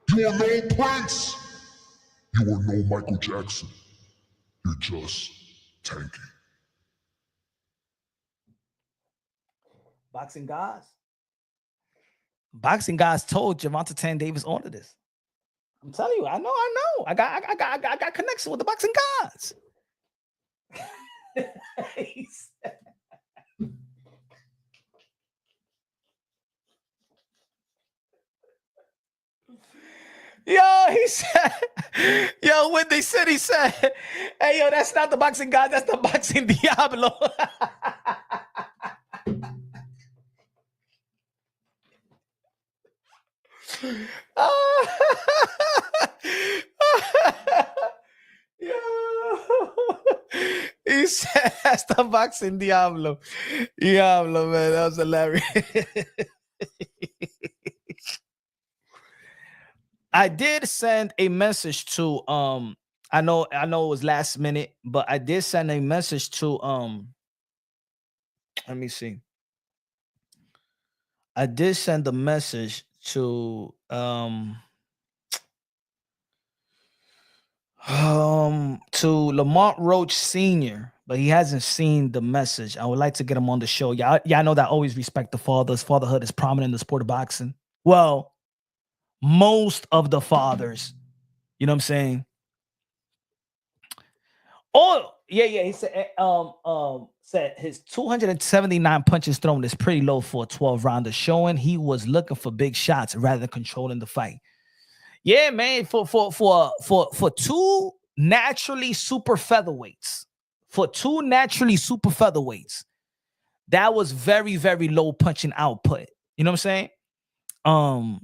You are no Prince. You are no Michael Jackson. You're just Tanky. Boxing guys. Boxing guys told Gervonta Davis all of this. I'm telling you, I know. I got connection with the boxing gods. Yo, he said, yo, when they said, he said, hey, yo, that's not the boxing god, that's the boxing Diablo. He said that's the boxing Diablo. Diablo, man. That was hilarious. I did send a message to I know it was last minute, but I did send a message to let me see. I did send a message to Lamont Roach Sr., but he hasn't seen the message. I would like to get him on the show. Y'all know that I always respect the fathers. Fatherhood is prominent in the sport of boxing. Well, most of the fathers, you know what I'm saying? Oh, yeah. He said said his 279 punches thrown is pretty low for a 12-rounder, showing he was looking for big shots rather than controlling the fight. Yeah, man, for two naturally super featherweights, that was very, very low punching output. You know what I'm saying?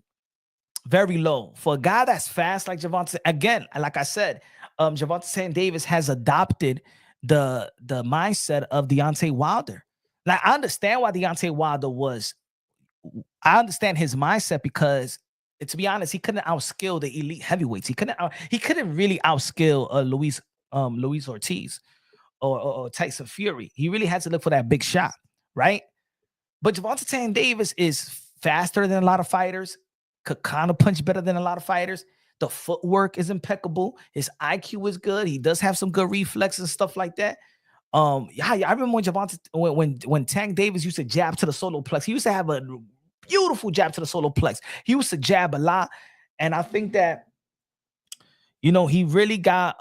Very low. For a guy that's fast like Gervonta, again, like I said, Gervonta Davis has adopted the mindset of Deontay Wilder. Like, I understand why Deontay Wilder I understand his mindset, because to be honest, he couldn't outskill the elite heavyweights. He couldn't really outskill Luis Ortiz or Tyson Fury. He really had to look for that big shot, right? But Gervonta Davis is faster than a lot of fighters, could kind of punch better than a lot of fighters. The footwork is impeccable. His IQ is good. He does have some good reflexes and stuff like that. I remember when Tank Davis used to jab to the solar plex. He used to have a beautiful jab to the solar plex. He used to jab a lot, and I think that, you know, he really got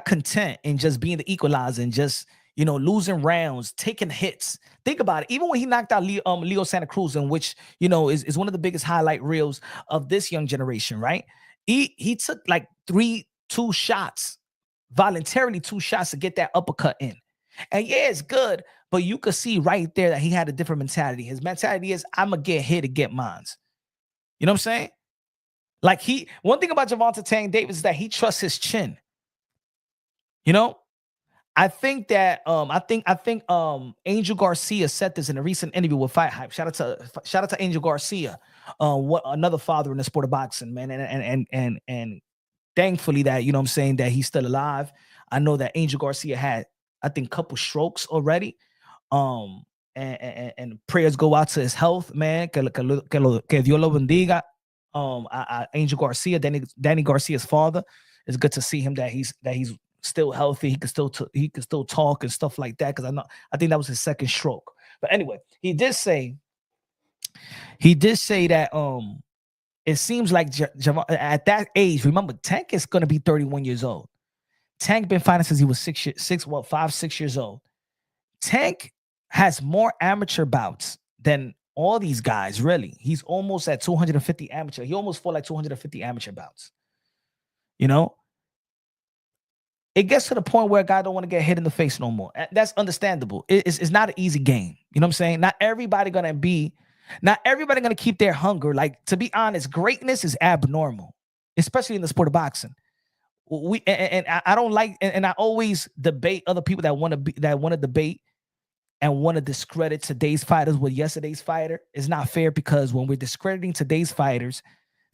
content in just being the equalizer and just, you know, losing rounds, taking hits. Think about it. Even when he knocked out Leo Santa Cruz, in which, you know, is one of the biggest highlight reels of this young generation, right? He took like 2 shots, voluntarily 2 shots to get that uppercut in. And yeah, it's good, but you could see right there that he had a different mentality. His mentality is, I'm going to get hit to get mines. You know what I'm saying? Like one thing about Gervonta Davis is that he trusts his chin. You know, I think that Angel Garcia said this in a recent interview with Fight Hype. Shout out to Angel Garcia, what another father in the sport of boxing, man, and thankfully that, you know what I'm saying, that he's still alive. I know that Angel Garcia had, I think, a couple strokes already. And prayers go out to his health, man. Que Dios lo bendiga. Angel Garcia, Danny Garcia's father. It's good to see him that he's still healthy. He could still talk and stuff like that. Because I think that was his second stroke. But anyway, he did say that it seems like at that age, remember, Tank is gonna be 31 years old. Tank been fighting since he was 6 years old. Tank has more amateur bouts than all these guys, really. He's almost at 250 amateur. He almost fought like 250 amateur bouts. You know? It gets to the point where a guy don't want to get hit in the face no more. That's understandable. It's not an easy game. You know what I'm saying? Not everybody gonna keep their hunger. Like, to be honest, greatness is abnormal, especially in the sport of boxing. I don't like, and I always debate other people that want to debate and want to discredit today's fighters with yesterday's fighter. It's not fair, because when we're discrediting today's fighters,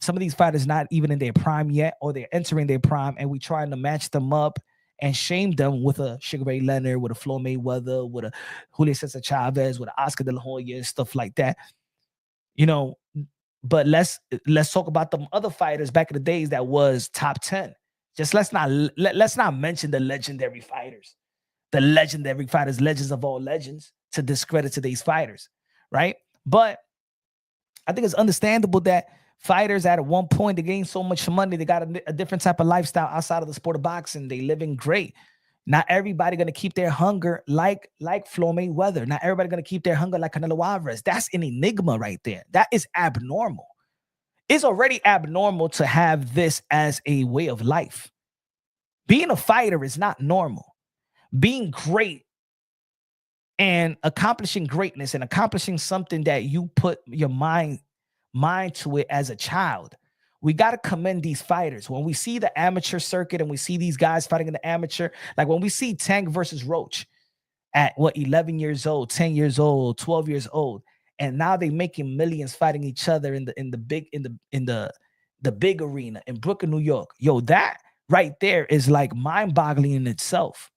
some of these fighters not even in their prime yet, or they're entering their prime, and we trying to match them up and shame them with a Sugar Ray Leonard, with a Floyd Mayweather, with a Julio Cesar Chavez, with an Oscar De La Hoya, and stuff like that. You know, but let's talk about them other fighters back in the days that was top 10. Just let's not mention the legendary fighters. The legendary fighters, legends of all legends, to discredit today's fighters, right? But I think it's understandable that fighters at one point, they gain so much money, they got a different type of lifestyle outside of the sport of boxing. They living great. Not everybody gonna keep their hunger like Floyd Mayweather. Not everybody gonna keep their hunger like Canelo Alvarez. That's an enigma right there. That is abnormal. It's already abnormal to have this as a way of life. Being a fighter is not normal. Being great and accomplishing greatness and accomplishing something that you put your mind to it as a child. We got to commend these fighters. When we see the amateur circuit and we see these guys fighting in the amateur, like when we see Tank versus Roach at 11 years old, 10 years old, 12 years old, and now they making millions fighting each other in the big arena in Brooklyn, New York. Yo, that right there is like mind-boggling in itself.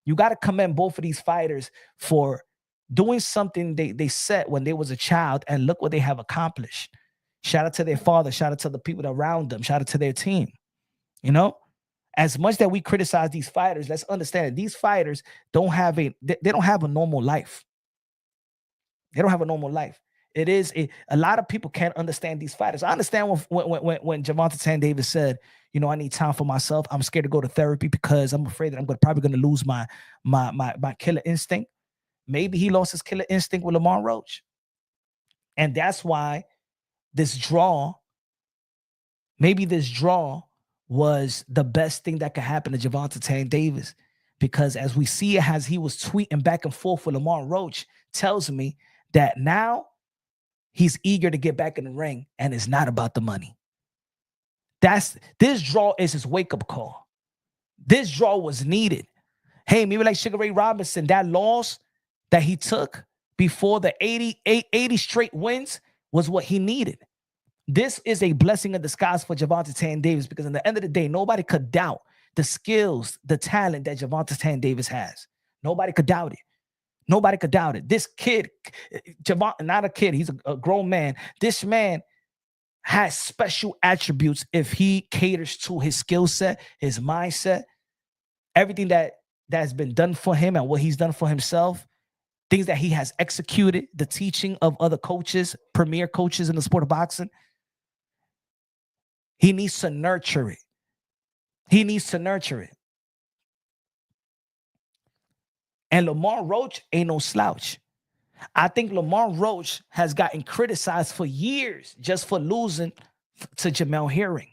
You got to commend both of these fighters for doing something they set when they was a child, and look what they have accomplished. Shout out to their father. Shout out to the people around them. Shout out to their team. You know, as much that we criticize these fighters, let's understand that these fighters don't have a normal life. They don't have a normal life. It is a lot of people can't understand these fighters. I understand when Gervonta Davis said, you know, I need time for myself. I'm scared to go to therapy because I'm afraid that I'm probably going to lose my killer instinct. Maybe he lost his killer instinct with Lamont Roach. And that's why this draw was the best thing that could happen to Gervonta Davis. Because as we see it, as he was tweeting back and forth with Lamont Roach, tells me that now he's eager to get back in the ring, and it's not about the money. This draw is his wake-up call. This draw was needed. Hey, maybe like Sugar Ray Robinson, that loss that he took before the 80 straight wins was what he needed. This is a blessing in disguise for Gervonta Davis, because at the end of the day, nobody could doubt the skills, the talent that Gervonta Davis has. Nobody could doubt it. Nobody could doubt it. This kid, Gervonta, not a kid, he's a grown man. This man has special attributes if he caters to his skill set, his mindset, everything that's been done for him and what he's done for himself. things that he has executed, the teaching of other coaches, premier coaches in the sport of boxing. He needs to nurture it. He needs to nurture it. And Lamont Roach ain't no slouch. I think Lamont Roach has gotten criticized for years just for losing to Jamel Herring.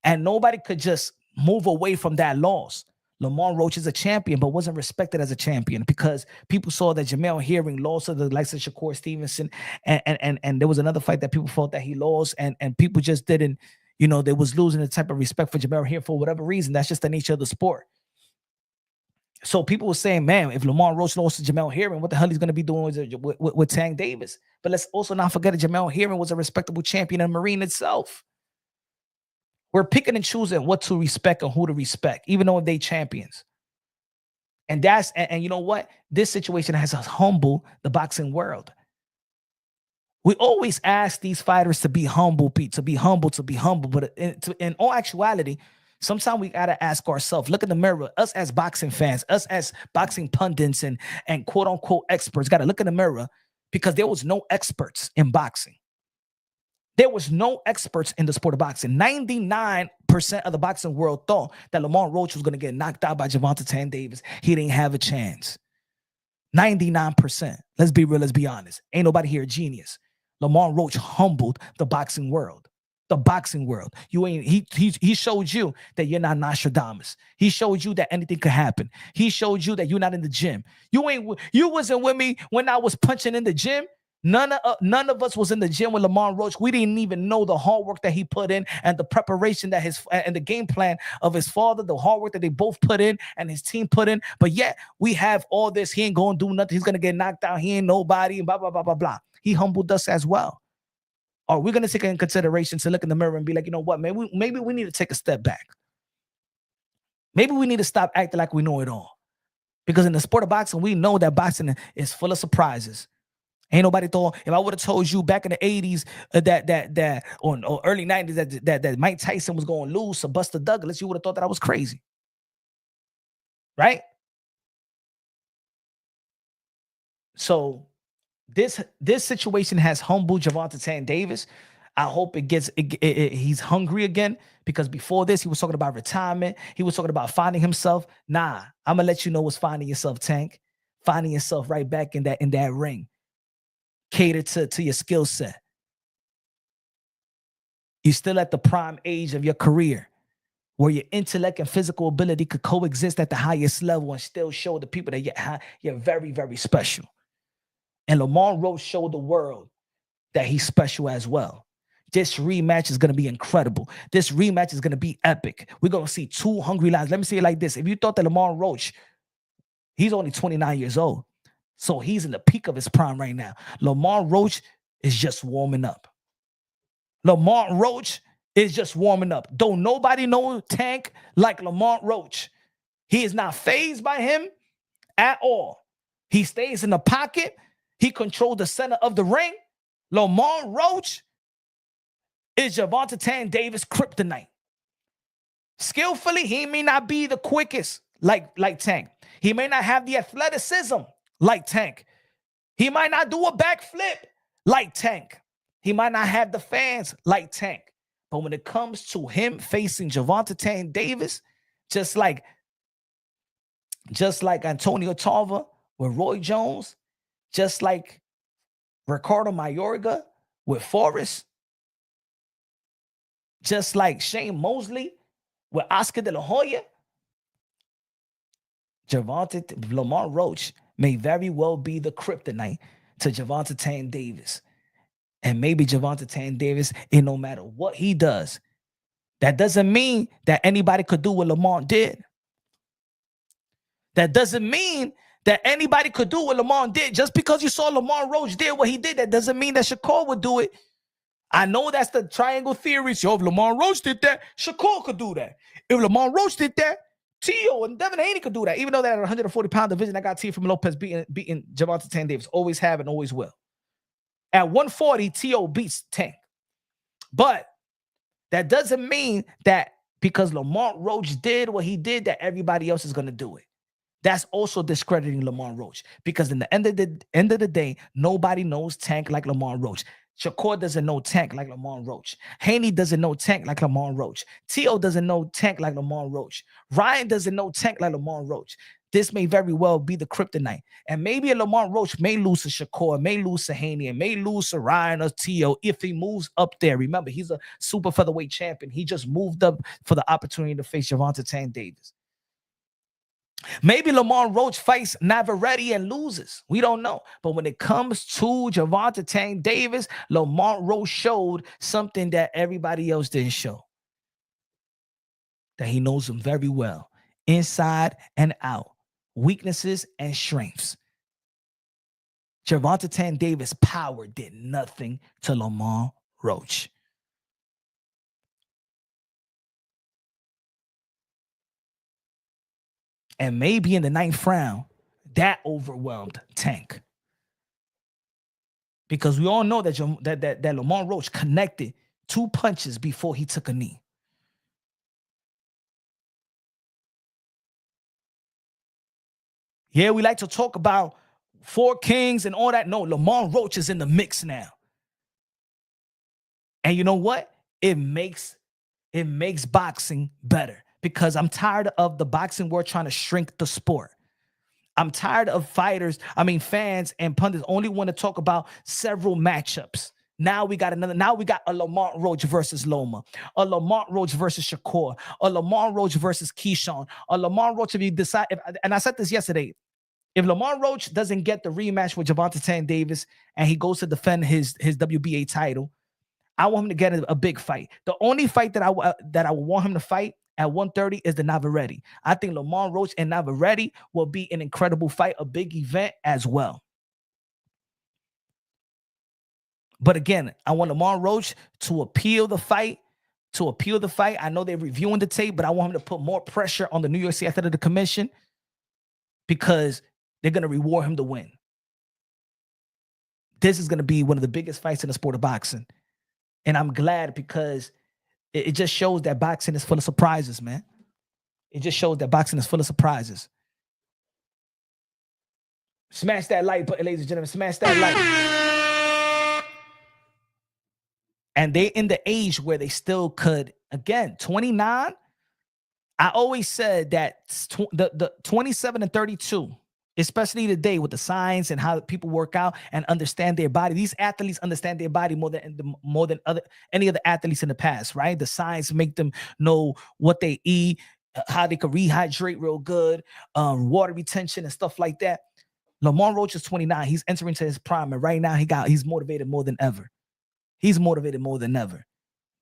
And nobody could just move away from that loss. Lamont Roach is a champion, but wasn't respected as a champion because people saw that Jamel Herring lost to the likes of Shakur Stevenson. And there was another fight that people thought that he lost. And people just didn't, they was losing the type of respect for Jamel Herring for whatever reason. That's just the nature of the sport. So people were saying, man, if Lamont Roach lost to Jamel Herring, what the hell he's going to be doing with Tank Davis? But let's also not forget that Jamel Herring was a respectable champion in the Marine itself. We're picking and choosing what to respect and who to respect, even though they champions. And you know what? This situation has humbled the boxing world. We always ask these fighters to be humble, Pete, to be humble. But in all actuality, sometimes we got to ask ourselves, look in the mirror, us as boxing fans, us as boxing pundits and quote unquote experts, got to look in the mirror because there was no experts in boxing. There was no experts in the sport of boxing. 99% of the boxing world thought that Lamont Roach was going to get knocked out by Gervonta Davis. He didn't have a chance. 99%. Let's be real, let's be honest. Ain't nobody here a genius. Lamont Roach humbled the boxing world. The boxing world. He showed you that you're not Nostradamus. He showed you that anything could happen. He showed you that you're not in the gym. You wasn't with me when I was punching in the gym. None of us was in the gym with Lamont Roach. We didn't even know the hard work that he put in and the preparation that and the game plan of his father, the hard work that they both put in and his team put in. But yet we have all this. He ain't going to do nothing. He's going to get knocked out. He ain't nobody and blah, blah, blah, blah, blah. He humbled us as well. Are we going to take it in consideration to look in the mirror and be like, you know what, man, maybe we need to take a step back. Maybe we need to stop acting like we know it all. Because in the sport of boxing, we know that boxing is full of surprises. Ain't nobody thought, if I would have told you back in the 80s or early 90s that Mike Tyson was going to lose to Buster Douglas, you would have thought that I was crazy. Right? So this situation has humbled Gervonta Davis. I hope he's hungry again, because before this, he was talking about retirement. He was talking about finding himself. Nah, I'm going to let you know what's finding yourself, Tank. Finding yourself right back in that ring. Cater to your skill set. You're still at the prime age of your career where your intellect and physical ability could coexist at the highest level and still show the people that you're very, very special. And Lamont Roach showed the world that he's special as well. This rematch is going to be incredible. This rematch is going to be epic. We're going to see two hungry lions. Let me say it like this. If you thought that Lamont Roach, he's only 29 years old. So he's in the peak of his prime right now. Lamont Roach is just warming up. Lamont Roach is just warming up. Don't nobody know Tank like Lamont Roach. He is not fazed by him at all. He stays in the pocket. He controls the center of the ring. Lamont Roach is Gervonta Davis' kryptonite. Skillfully, he may not be the quickest like Tank. He may not have the athleticism like Tank. He might not do a backflip like Tank. He might not have the fans like Tank. But when it comes to him facing Gervonta Davis, just like Antonio Tarver with Roy Jones, just like Ricardo Mayorga with Forrest, just like Shane Mosley with Oscar De La Hoya, Lamont Roach may very well be the kryptonite to Gervonta Davis. And maybe Gervonta Davis, and no matter what he does, that doesn't mean that anybody could do what Lamont did. That doesn't mean that anybody could do what Lamont did. Just because you saw Lamont Roach did what he did, that doesn't mean that Shakur would do it. I know that's the triangle theory. So if Lamont Roach did that, Shakur could do that. If Lamont Roach did that, Tio and Devin Haney could do that. Even though they're at 140-pound division, I got Tio from Lopez beating Gervonta Davis. Always have and always will. At 140, Tio beats Tank. But that doesn't mean that because Lamont Roach did what he did, that everybody else is going to do it. That's also discrediting Lamont Roach, because in the end of the day, nobody knows Tank like Lamont Roach. Shakur doesn't know Tank like Lamont Roach. Haney doesn't know Tank like Lamont Roach. T.O. doesn't know Tank like Lamont Roach. Ryan doesn't know Tank like Lamont Roach. This may very well be the kryptonite. And maybe a Lamont Roach may lose to Shakur, may lose to Haney, and may lose to Ryan or T.O. if he moves up there. Remember, he's a super featherweight champion. He just moved up for the opportunity to face Gervonta Davis. Maybe Lamont Roach fights Navarrete and loses. We don't know. But when it comes to Gervonta Davis, Lamont Roach showed something that everybody else didn't show. That he knows him very well, inside and out, weaknesses and strengths. Gervonta Davis' power did nothing to Lamont Roach. And maybe in the 9th round, that overwhelmed Tank. Because we all know that Lamont Roach connected 2 punches before he took a knee. Yeah, we like to talk about 4 kings and all that. No, Lamont Roach is in the mix now. And you know what? It makes boxing better. Because I'm tired of the boxing world trying to shrink the sport. I'm tired of fans and pundits only want to talk about several matchups. Now we got a Lamont Roach versus Loma, a Lamont Roach versus Shakur, a Lamont Roach versus Keyshawn, a Lamont Roach, if you decide, and I said this yesterday, if Lamont Roach doesn't get the rematch with Gervonta Davis and he goes to defend his WBA title, I want him to get a big fight. The only fight that I would want him to fight at 130 is the Navarrete. I think Lamont Roach and Navarrete will be an incredible fight, a big event as well. But again, I want Lamont Roach to appeal the fight. I know they're reviewing the tape, but I want him to put more pressure on the New York State Athletic Commission because they're going to reward him to win. This is going to be one of the biggest fights in the sport of boxing. And I'm glad because it just shows that boxing is full of surprises, man. It just shows that boxing is full of surprises. Smash that like button, ladies and gentlemen. Smash that like. And they in the age where they still could, again, 29. I always said that the 27 and 32, especially today with the science and how people work out and understand their body. These athletes understand their body more than any other athletes in the past, right? The science make them know what they eat, how they can rehydrate real good, water retention and stuff like that. Lamont Roach is 29. He's entering into his prime, and right now he's motivated more than ever.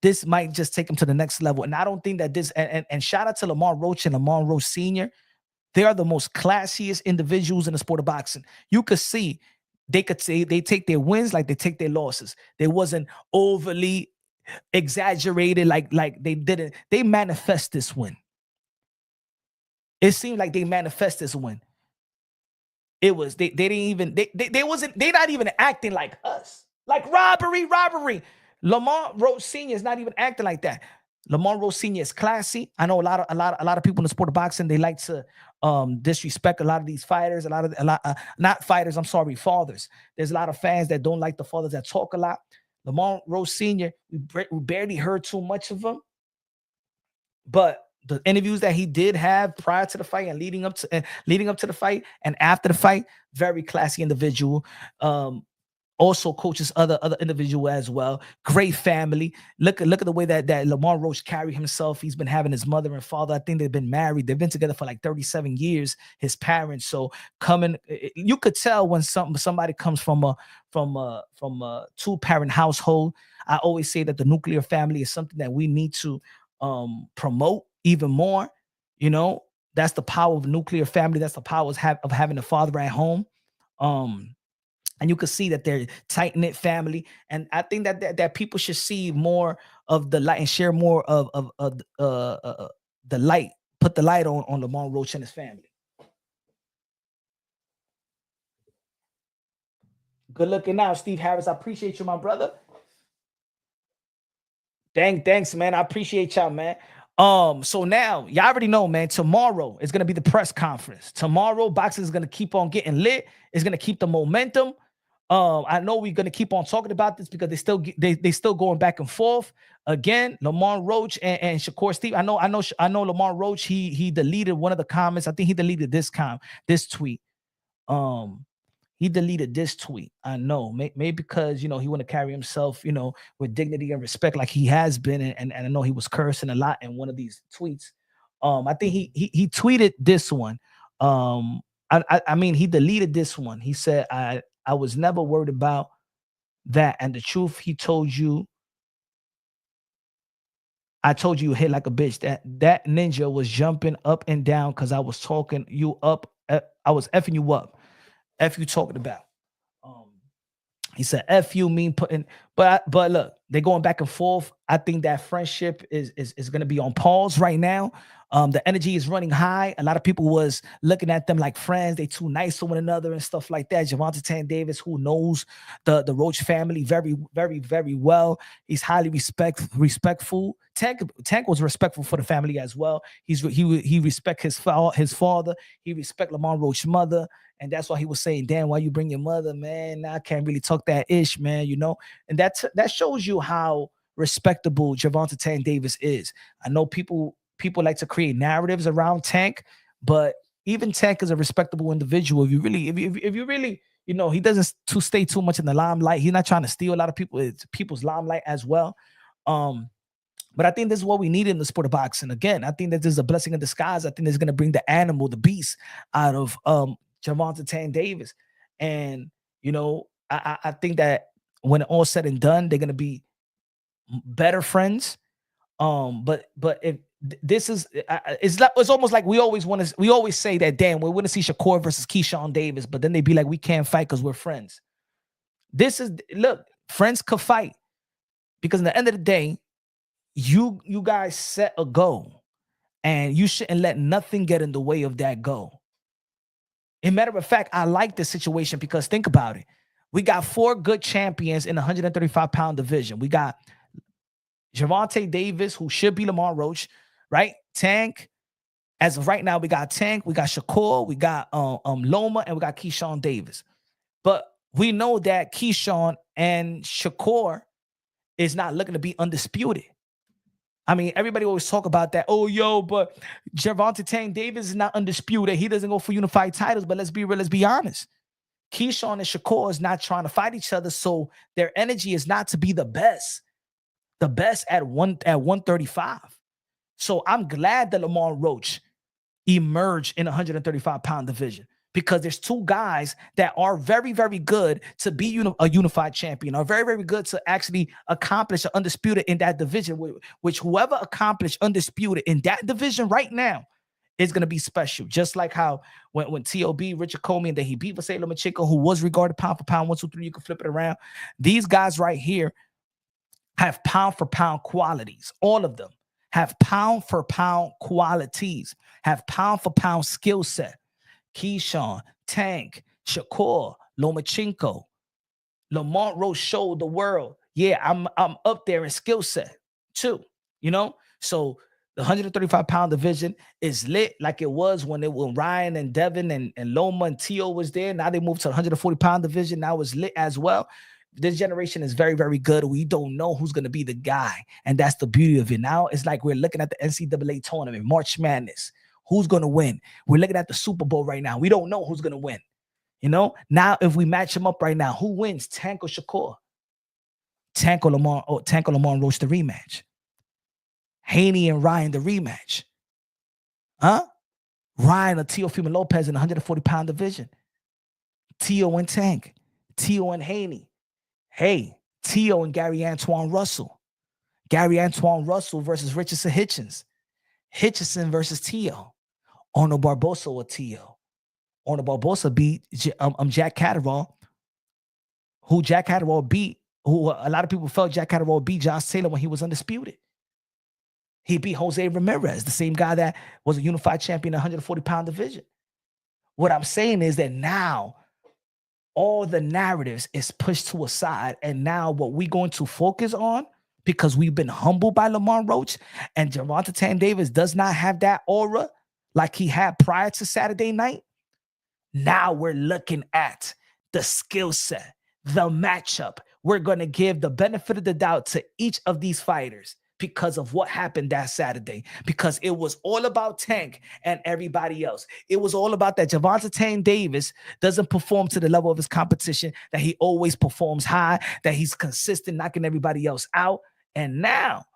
This might just take him to the next level, and I don't think that this. And shout out to Lamont Roach and Lamont Roach Sr. They are the most classiest individuals in the sport of boxing. You could see they take their wins like they take their losses. They wasn't overly exaggerated like they didn't. They manifest this win. It seemed like they manifest this win. It was they not even acting like us. Like robbery. Lamont Roach Sr. is not even acting like that. Lamont Roach Sr. is classy. I know a lot of people in the sport of boxing, they like to disrespect a lot of these fighters, fathers. There's a lot of fans that don't like the fathers that talk a lot. Lamont Roach Sr., we barely heard too much of him. But the interviews that he did have prior to the fight and leading up to the fight and after the fight, very classy individual. Also coaches other individual as well. Great family. Look at the way that Lamont Roach carried himself. He's been having his mother and father. I think they've been married. They've been together for like 37 years. His parents. So you could tell when somebody comes from a 2-parent household. I always say that the nuclear family is something that we need to promote even more. You know, that's the power of a nuclear family. That's the power of having a father at home. And you can see that they're tight-knit family. And I think that people should see more of the light and share more of the light, put the light on Lamont Roach and his family. Good looking out, Steve Harris. I appreciate you, my brother. Thanks, man. I appreciate y'all, man. So now y'all already know, man. Tomorrow is gonna be the press conference. Tomorrow, boxing is gonna keep on getting lit. It's gonna keep the momentum. I know we're gonna keep on talking about this because they still going back and forth. Again, Lamont Roach and Shakur Steve. I know Lamont Roach. He deleted one of the comments. I think he deleted this tweet. He deleted this tweet. I know, maybe because he want to carry himself, with dignity and respect, like he has been. And I know he was cursing a lot in one of these tweets. I think he tweeted this one. I mean, he deleted this one. He said, I was never worried about that. And the truth, he told you, I told you hit like a bitch. That ninja was jumping up and down because I was talking you up. I was effing you up. F you talking about. He said, F you mean putting, but look, they're going back and forth. I think that friendship is going to be on pause right now. The energy is running high. A lot of people was looking at them like friends. They too nice to one another and stuff like that. Gervonta Davis, who knows the Roach family very, very, very well. He's highly respectful. Tank was respectful for the family as well. He respect his father. He respect Lamont Roach's mother. And that's why he was saying, damn, why you bring your mother, man? I can't really talk that ish, man, And that shows you how respectable Gervonta Davis is. I know people like to create narratives around Tank, but even Tank is a respectable individual. If you really, he doesn't stay too much in the limelight. He's not trying to steal a lot of people's limelight as well. But I think this is what we need in the sport of boxing. Again, I think that this is a blessing in disguise. I think it's going to bring the animal, the beast out of Gervonta Davis. And, I think that when all said and done, they're going to be better friends. But if this is, it's almost like we always say that, damn, we want to see Shakur versus Keyshawn Davis, but then they be like, we can't fight because we're friends. Look, friends could fight because at the end of the day, you guys set a goal and you shouldn't let nothing get in the way of that goal. As a matter of fact, I like this situation because think about it. We got 4 good champions in the 135-pound division. We got Gervonta Davis, who should be Lamont Roach, right? Tank. As of right now, we got Tank, we got Shakur, we got Loma, and we got Keyshawn Davis. But we know that Keyshawn and Shakur is not looking to be undisputed. I mean, everybody always talk about that. Oh, but Gervonta Davis is not undisputed. He doesn't go for unified titles. But let's be real, let's be honest. Keyshawn and Shakur is not trying to fight each other, so their energy is not to be the best at 135. So I'm glad that Lamont Roach emerged in a 135-pound division because there's 2 guys that are very, very good to be a unified champion, are very, very good to actually accomplish an undisputed in that division, which whoever accomplished undisputed in that division right now is going to be special. Just like how when T.O.B., Richard Comey, and then he beat Vasily Lomachenko, who was regarded pound for pound, 1, 2, 3, you can flip it around. These guys right here have pound for pound qualities. All of them have pound for pound qualities, have pound for pound skill set. Keyshawn, Tank, Shakur, Lomachenko, Lamont Roach showed the world, yeah, I'm up there in skill set too, So the 135-pound division is lit like it was when Ryan and Devin and Loma and Tio was there. Now they moved to the 140-pound division. Now it's lit as well. This generation is very, very good. We don't know who's going to be the guy. And that's the beauty of it. Now it's like we're looking at the NCAA tournament, March Madness. Who's going to win? We're looking at the Super Bowl right now. We don't know who's going to win. Now if we match them up right now, who wins? Tank or Shakur? Tank or Lamont Roach, the rematch. Haney and Ryan, the rematch. Ryan or Teofimo Lopez in the 140-pound division. Tio and Tank. Tio and Haney. Hey, Tio and Gary Antoine Russell. Gary Antoine Russell versus Richardson Hitchens. Hitchison versus Tio. Arnold Barbosa or Tio. Arnold Barbosa beat Jack Catterall, who Jack Catterall beat, who a lot of people felt Jack Catterall beat Josh Taylor when he was undisputed. He beat Jose Ramirez, the same guy that was a unified champion in the 140-pound division. What I'm saying is that now all the narratives is pushed to a side, and now what we're going to focus on, because we've been humbled by Lamont Roach, and Gervonta Davis does not have that aura like he had prior to Saturday night. Now we're looking at the skill set, the matchup. We're going to give the benefit of the doubt to each of these fighters because of what happened that Saturday, because it was all about Tank and everybody else. It was all about that Gervonta Davis doesn't perform to the level of his competition, that he always performs high, that he's consistent, knocking everybody else out. And now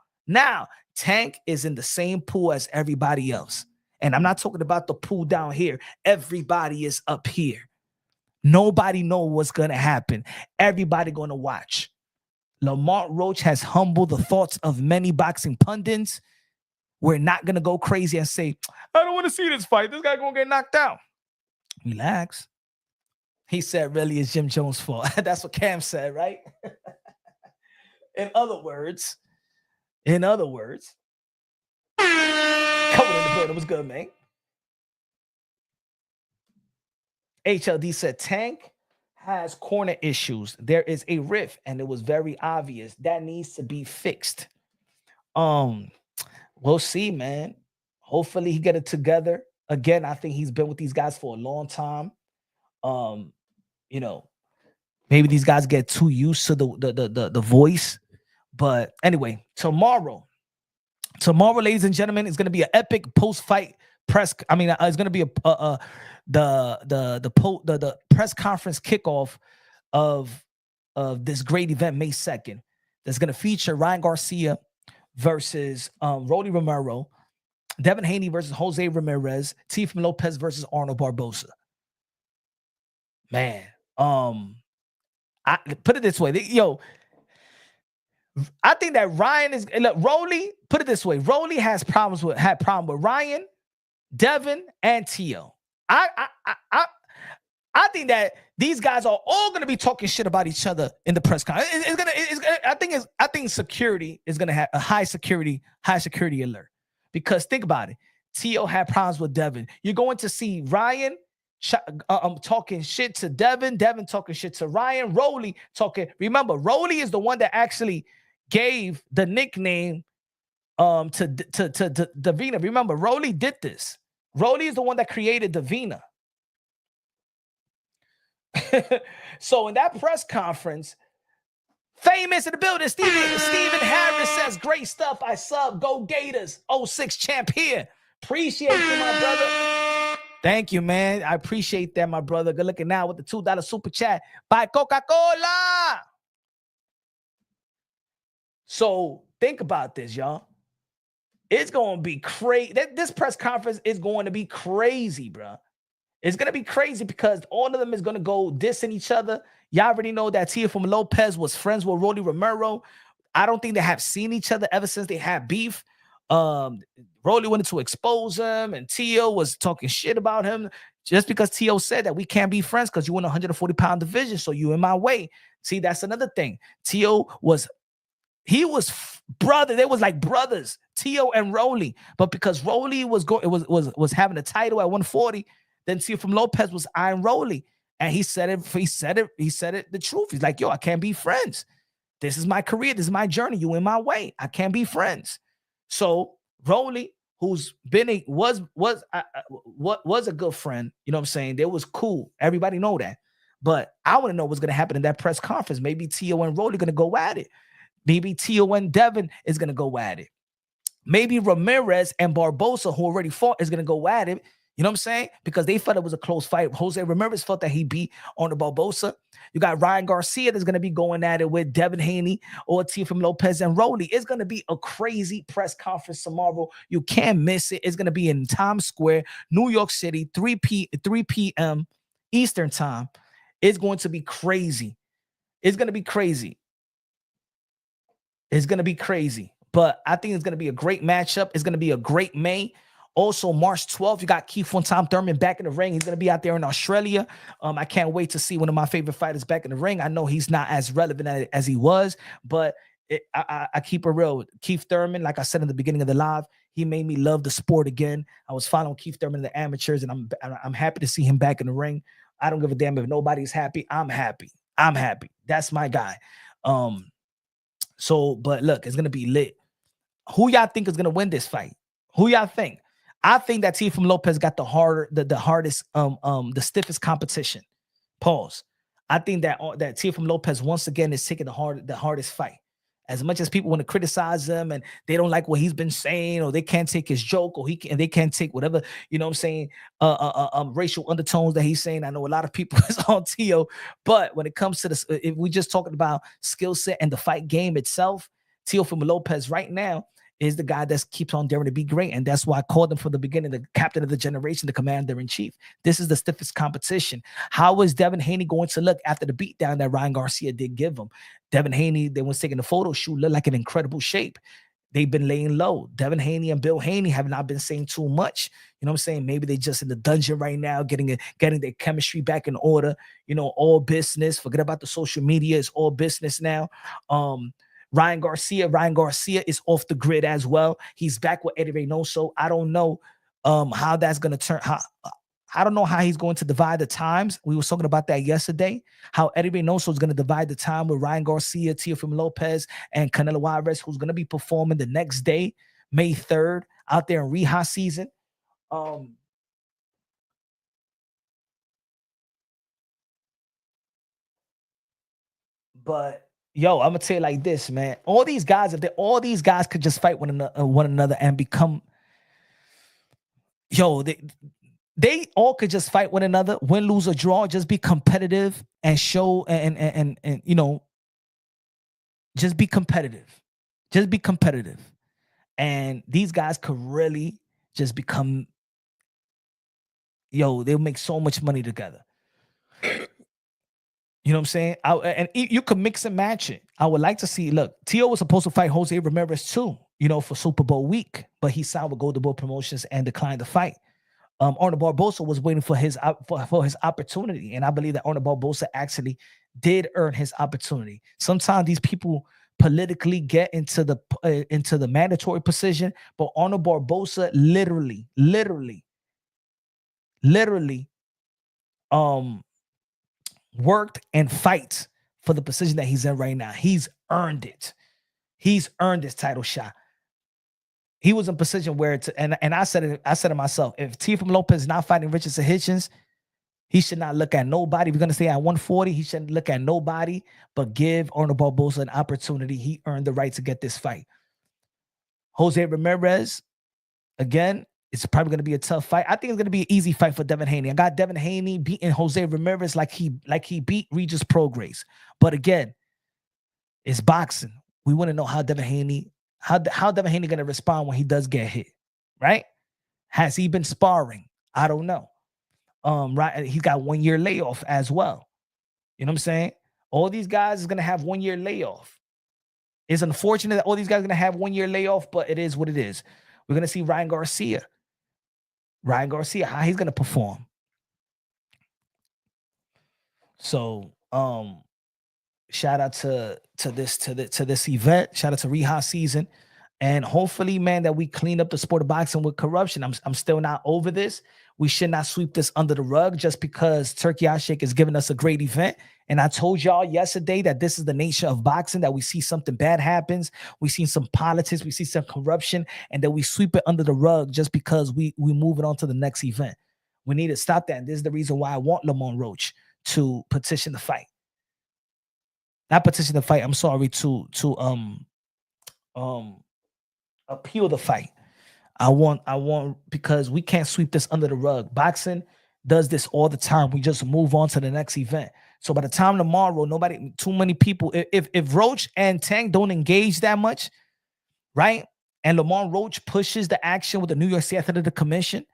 Tank is in the same pool as everybody else. And I'm not talking about the pool down here. Everybody is up here. Nobody knows what's going to happen. Everybody going to watch. Lamont Roach has humbled the thoughts of many boxing pundits. We're not going to go crazy and say, I don't want to see this fight. This guy going to get knocked out. Relax. He said, really, it's Jim Jones' fault. That's what Cam said, right? In other words, coming in the building was good, man. HLD said, Tank has corner issues. There is a rift, and it was very obvious. That needs to be fixed. We'll see, man. Hopefully he get it together. Again, I think he's been with these guys for a long time. Maybe these guys get too used to the voice. But anyway, tomorrow, ladies and gentlemen, is going to be an epic post-fight press. It's going to be the press conference kickoff of this great event, May 2nd. That's going to feature Ryan Garcia versus Rolly Romero, Devin Haney versus Jose Ramirez, Teofimo Lopez versus Arnold Barboza. Man, I put it this way, I think that Ryan is Rolly. Put it this way, Rolly had problem with Ryan, Devin, and Tio. I think that these guys are all going to be talking shit about each other in the press conference. I think security is going to have a high security alert, because think about it. Tio had problems with Devin. You're going to see Ryan talking shit to Devin talking shit to Ryan, Rolly talking. Remember, Rolly is the one that actually gave the nickname to Davina. Remember, Rolly did this. Rolly is the one that created Davina. So in that press conference, famous in the building, Stephen Harris says, great stuff. I sub. Go Gators. 06 champ here. Appreciate you, my brother. Thank you, man. I appreciate that, my brother. Good looking now with the $2 super chat. Buy Coca-Cola. So think about this, y'all. It's going to be crazy. This press conference is going to be crazy, bro. It's going to be crazy because all of them is going to go dissing each other. Y'all already know that Teofimo Lopez was friends with Rolly Romero. I don't think they have seen each other ever since they had beef. Rolly wanted to expose him, and Tio was talking shit about him just because Tio said that we can't be friends because you in a 140-pound division, so you in my way. See, that's another thing. Tio was brother. They was like brothers, Tio and Rolly. But because Rolly was having a title at 140, then Teofimo Lopez was eyeing Rolly, and he said it the truth. He's like, yo, I can't be friends. This is my career. This is my journey. You in my way. I can't be friends. So Rolly, who's been was a good friend, you know what I'm saying? They was cool. Everybody know that. But I want to know what's going to happen in that press conference. Maybe Tio and Rolly going to go at it. Maybe Tio and Devin is going to go at it. Maybe Ramirez and Barboza, who already fought, is going to go at it. You know what I'm saying? Because they felt it was a close fight. Jose Ramirez felt that he beat Arnold Barboza. You got Ryan Garcia that's going to be going at it with Devin Haney or Teofimo Lopez and Rolly. It's going to be a crazy press conference tomorrow. You can't miss it. It's going to be in Times Square, New York City, 3 p.m. Eastern time. It's going to be crazy. It's going to be crazy. It's going to be crazy. But I think it's going to be a great matchup. It's going to be a great May. Also, March 12th, you got Keith One-Time Thurman back in the ring. He's going to be out there in Australia. I can't wait to see one of my favorite fighters back in the ring. I know he's not as relevant as he was, but I keep it real. Keith Thurman, like I said in the beginning of the live, he made me love the sport again. I was following Keith Thurman in the amateurs, and I'm happy to see him back in the ring. I don't give a damn if nobody's happy. I'm happy. That's my guy. So, but look, it's gonna be lit. Who y'all think is gonna win this fight? Who y'all think? I think that Teofimo Lopez got the hardest, the stiffest competition. Pause. I think that Teofimo Lopez once again is taking the hardest fight. As much as people want to criticize him and they don't like what he's been saying, or they can't take his joke, or they can't take whatever, you know what I'm saying, racial undertones that he's saying. I know a lot of people is on Tio, but when it comes to this, if we just talking about skill set and the fight game itself, Teofimo Lopez right now is the guy that keeps on daring to be great. And that's why I called him from the beginning, the captain of the generation, the commander-in-chief. This is the stiffest competition. How is Devin Haney going to look after the beatdown that Ryan Garcia did give him? Devin Haney, they was taking the photo shoot, looked like in incredible shape. They've been laying low. Devin Haney and Bill Haney have not been saying too much. You know what I'm saying? Maybe they just in the dungeon right now, getting their chemistry back in order. You know, all business. Forget about the social media. It's all business now. Ryan Garcia is off the grid as well. He's back with Eddie Reynoso. I don't know how that's going to turn. I don't know how he's going to divide the times. We were talking about that yesterday, how Eddie Reynoso is going to divide the time with Ryan Garcia, Teofimo Lopez, and Canelo Alvarez, who's going to be performing the next day, May 3rd, out there in Reha season. But yo, I'm gonna tell you like this, man. All these guys could just fight one another and become, yo, they all could just fight one another, win, lose, or draw, just be competitive and show and you know, just be competitive. Just be competitive. And these guys could really just become, yo, they'll make so much money together. You know what I'm saying? And you can mix and match it. I would like to see, look, Tio was supposed to fight Jose Ramirez too, you know, for Super Bowl week, but he signed with Golden Boy Promotions and declined the fight. Arnold Barbosa was waiting for his opportunity, and I believe that Arnold Barbosa actually did earn his opportunity. Sometimes these people politically get into the mandatory position, but Arnold Barbosa literally worked and fights for the position that he's in right now. He's earned it. He's earned this title shot. He was in a position where and I said it myself. If Teofimo Lopez is not fighting Richardson Hitchens, he should not look at nobody. We're gonna stay at 140. He shouldn't look at nobody, but give Arnold Barbosa an opportunity. He earned the right to get this fight. Jose Ramirez, again, it's probably going to be a tough fight. I think it's going to be an easy fight for Devin Haney. I got Devin Haney beating Jose Ramirez like he beat Regis Prograis. But again, it's boxing. We want to know how Devin Haney going to respond when he does get hit, right? Has he been sparring? I don't know. Right? He's got 1 year layoff as well. You know what I'm saying? All these guys is going to have 1 year layoff. It's unfortunate that all these guys are going to have 1 year layoff, but it is what it is. We're going to see Ryan Garcia, how he's going to perform. So, shout out to this event. Shout out to Reha season. And hopefully, man, that we clean up the sport of boxing with corruption. I'm still not over this. We should not sweep this under the rug just because Turkey Ashik is giving us a great event. And I told y'all yesterday that this is the nature of boxing, that we see something bad happens. We see some politics, we see some corruption, and that we sweep it under the rug just because we move it on to the next event. We need to stop that. And this is the reason why I want Lamont Roach to petition the fight. Not petition the fight, I'm sorry, to appeal the fight. I want because we can't sweep this under the rug. Boxing does this all the time. We just move on to the next event. So by the time tomorrow, too many people, if Roach and Tank don't engage that much, right? And Lamont Roach pushes the action with the New York State Athletic Commission,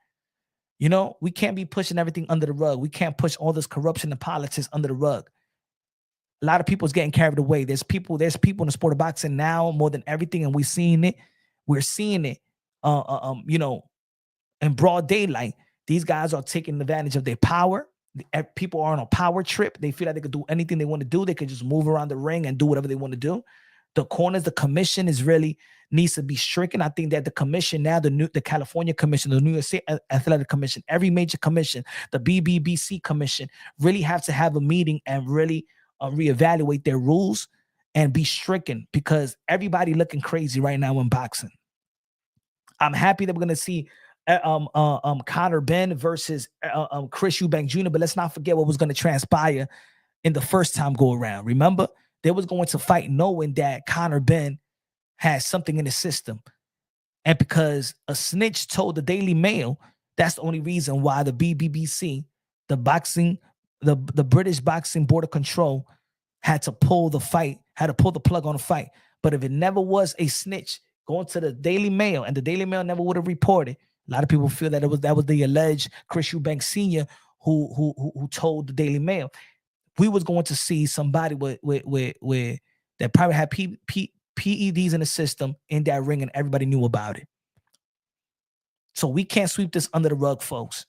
you know, we can't be pushing everything under the rug. We can't push all this corruption and politics under the rug. A lot of people's getting carried away. There's people in the sport of boxing now more than everything, and we're seeing it. We're seeing it, you know, in broad daylight. These guys are taking advantage of their power. People are on a power trip. They feel like they could do anything they want to do. They could just move around the ring and do whatever they want to do. The corners, the commission needs to be stricken. I think that the commission now, the California Commission, the New York State Athletic Commission, every major commission, the BBBC Commission, really have to have a meeting and really reevaluate their rules and be stricken because everybody looking crazy right now in boxing. I'm happy that we're going to see Conor Benn versus Chris Eubank Jr., but let's not forget what was going to transpire in the first time go around. Remember, they was going to fight knowing that Conor Benn has something in the system. And because a snitch told the Daily Mail, that's the only reason why the BBBC, the British Boxing Board of Control, had to pull the plug on the fight. But if it never was a snitch going to the Daily Mail, and the Daily Mail never would have reported, a lot of people feel that that was the alleged Chris Eubank Sr. who told the Daily Mail. We was going to see somebody with that probably had PEDs in the system in that ring, and everybody knew about it. So we can't sweep this under the rug, folks.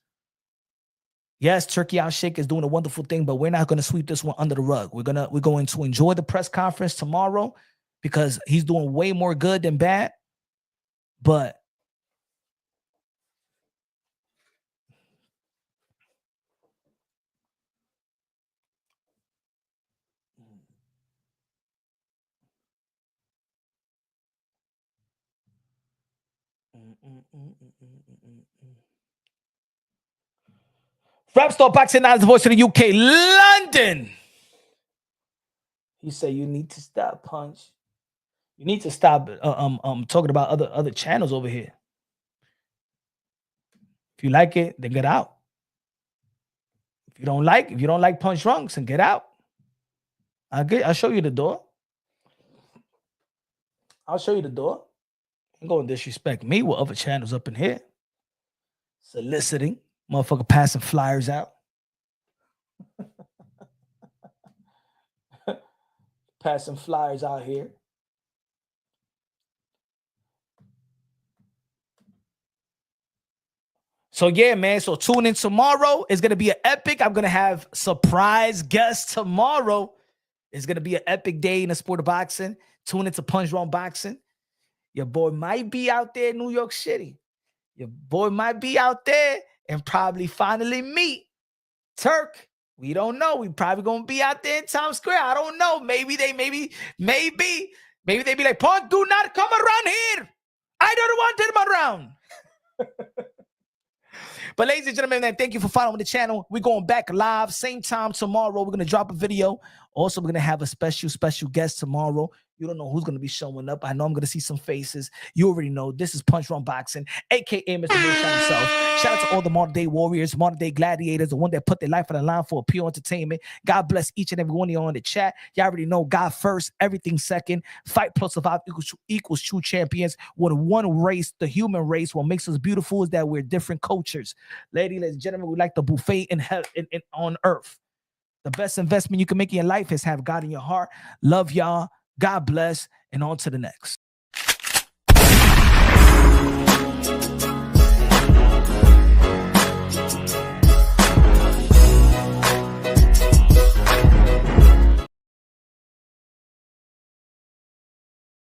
Yes, Turkey Out Shake is doing a wonderful thing, but we're not going to sweep this one under the rug. We're going to enjoy the press conference tomorrow because he's doing way more good than bad. But Rap Star Boxing Now is the voice of the UK, London. He said you need to stop, Punch. You need to stop talking about other channels over here. If you like it, then get out. If you don't like Punch Drunks, then get out. I'll show you the door. I'll show you the door. Ain't gonna disrespect me with other channels up in here. Soliciting. Motherfucker passing flyers out. Passing flyers out here. So yeah, man. So tune in tomorrow. It's gonna be an epic. I'm gonna have surprise guests tomorrow. It's gonna be an epic day in the sport of boxing. Tune into Punch Drunk Boxing. Your boy might be out there in New York City. Your boy might be out there and probably finally meet Turk. We don't know. We probably gonna be out there in Times Square. I don't know. Maybe they be like, Punch, do not come around here. I don't want him around. But ladies and gentlemen, man, thank you for following the channel. We're going back live, same time tomorrow. We're going to drop a video. Also, we're going to have a special guest tomorrow. You don't know who's going to be showing up. I know I'm going to see some faces. You already know. This is Punch Drunk Boxing, a.k.a. Mr. Roach himself. Shout out to all the modern-day warriors, modern-day gladiators, the one that put their life on the line for pure entertainment. God bless each and every one of you on the chat. Y'all already know God first, everything second. Fight plus survive equals true champions. With one race, the human race, what makes us beautiful is that we're different cultures. Ladies and gentlemen, we like the buffet in hell, on earth. The best investment you can make in your life is have God in your heart. Love y'all. God bless, and on to the next.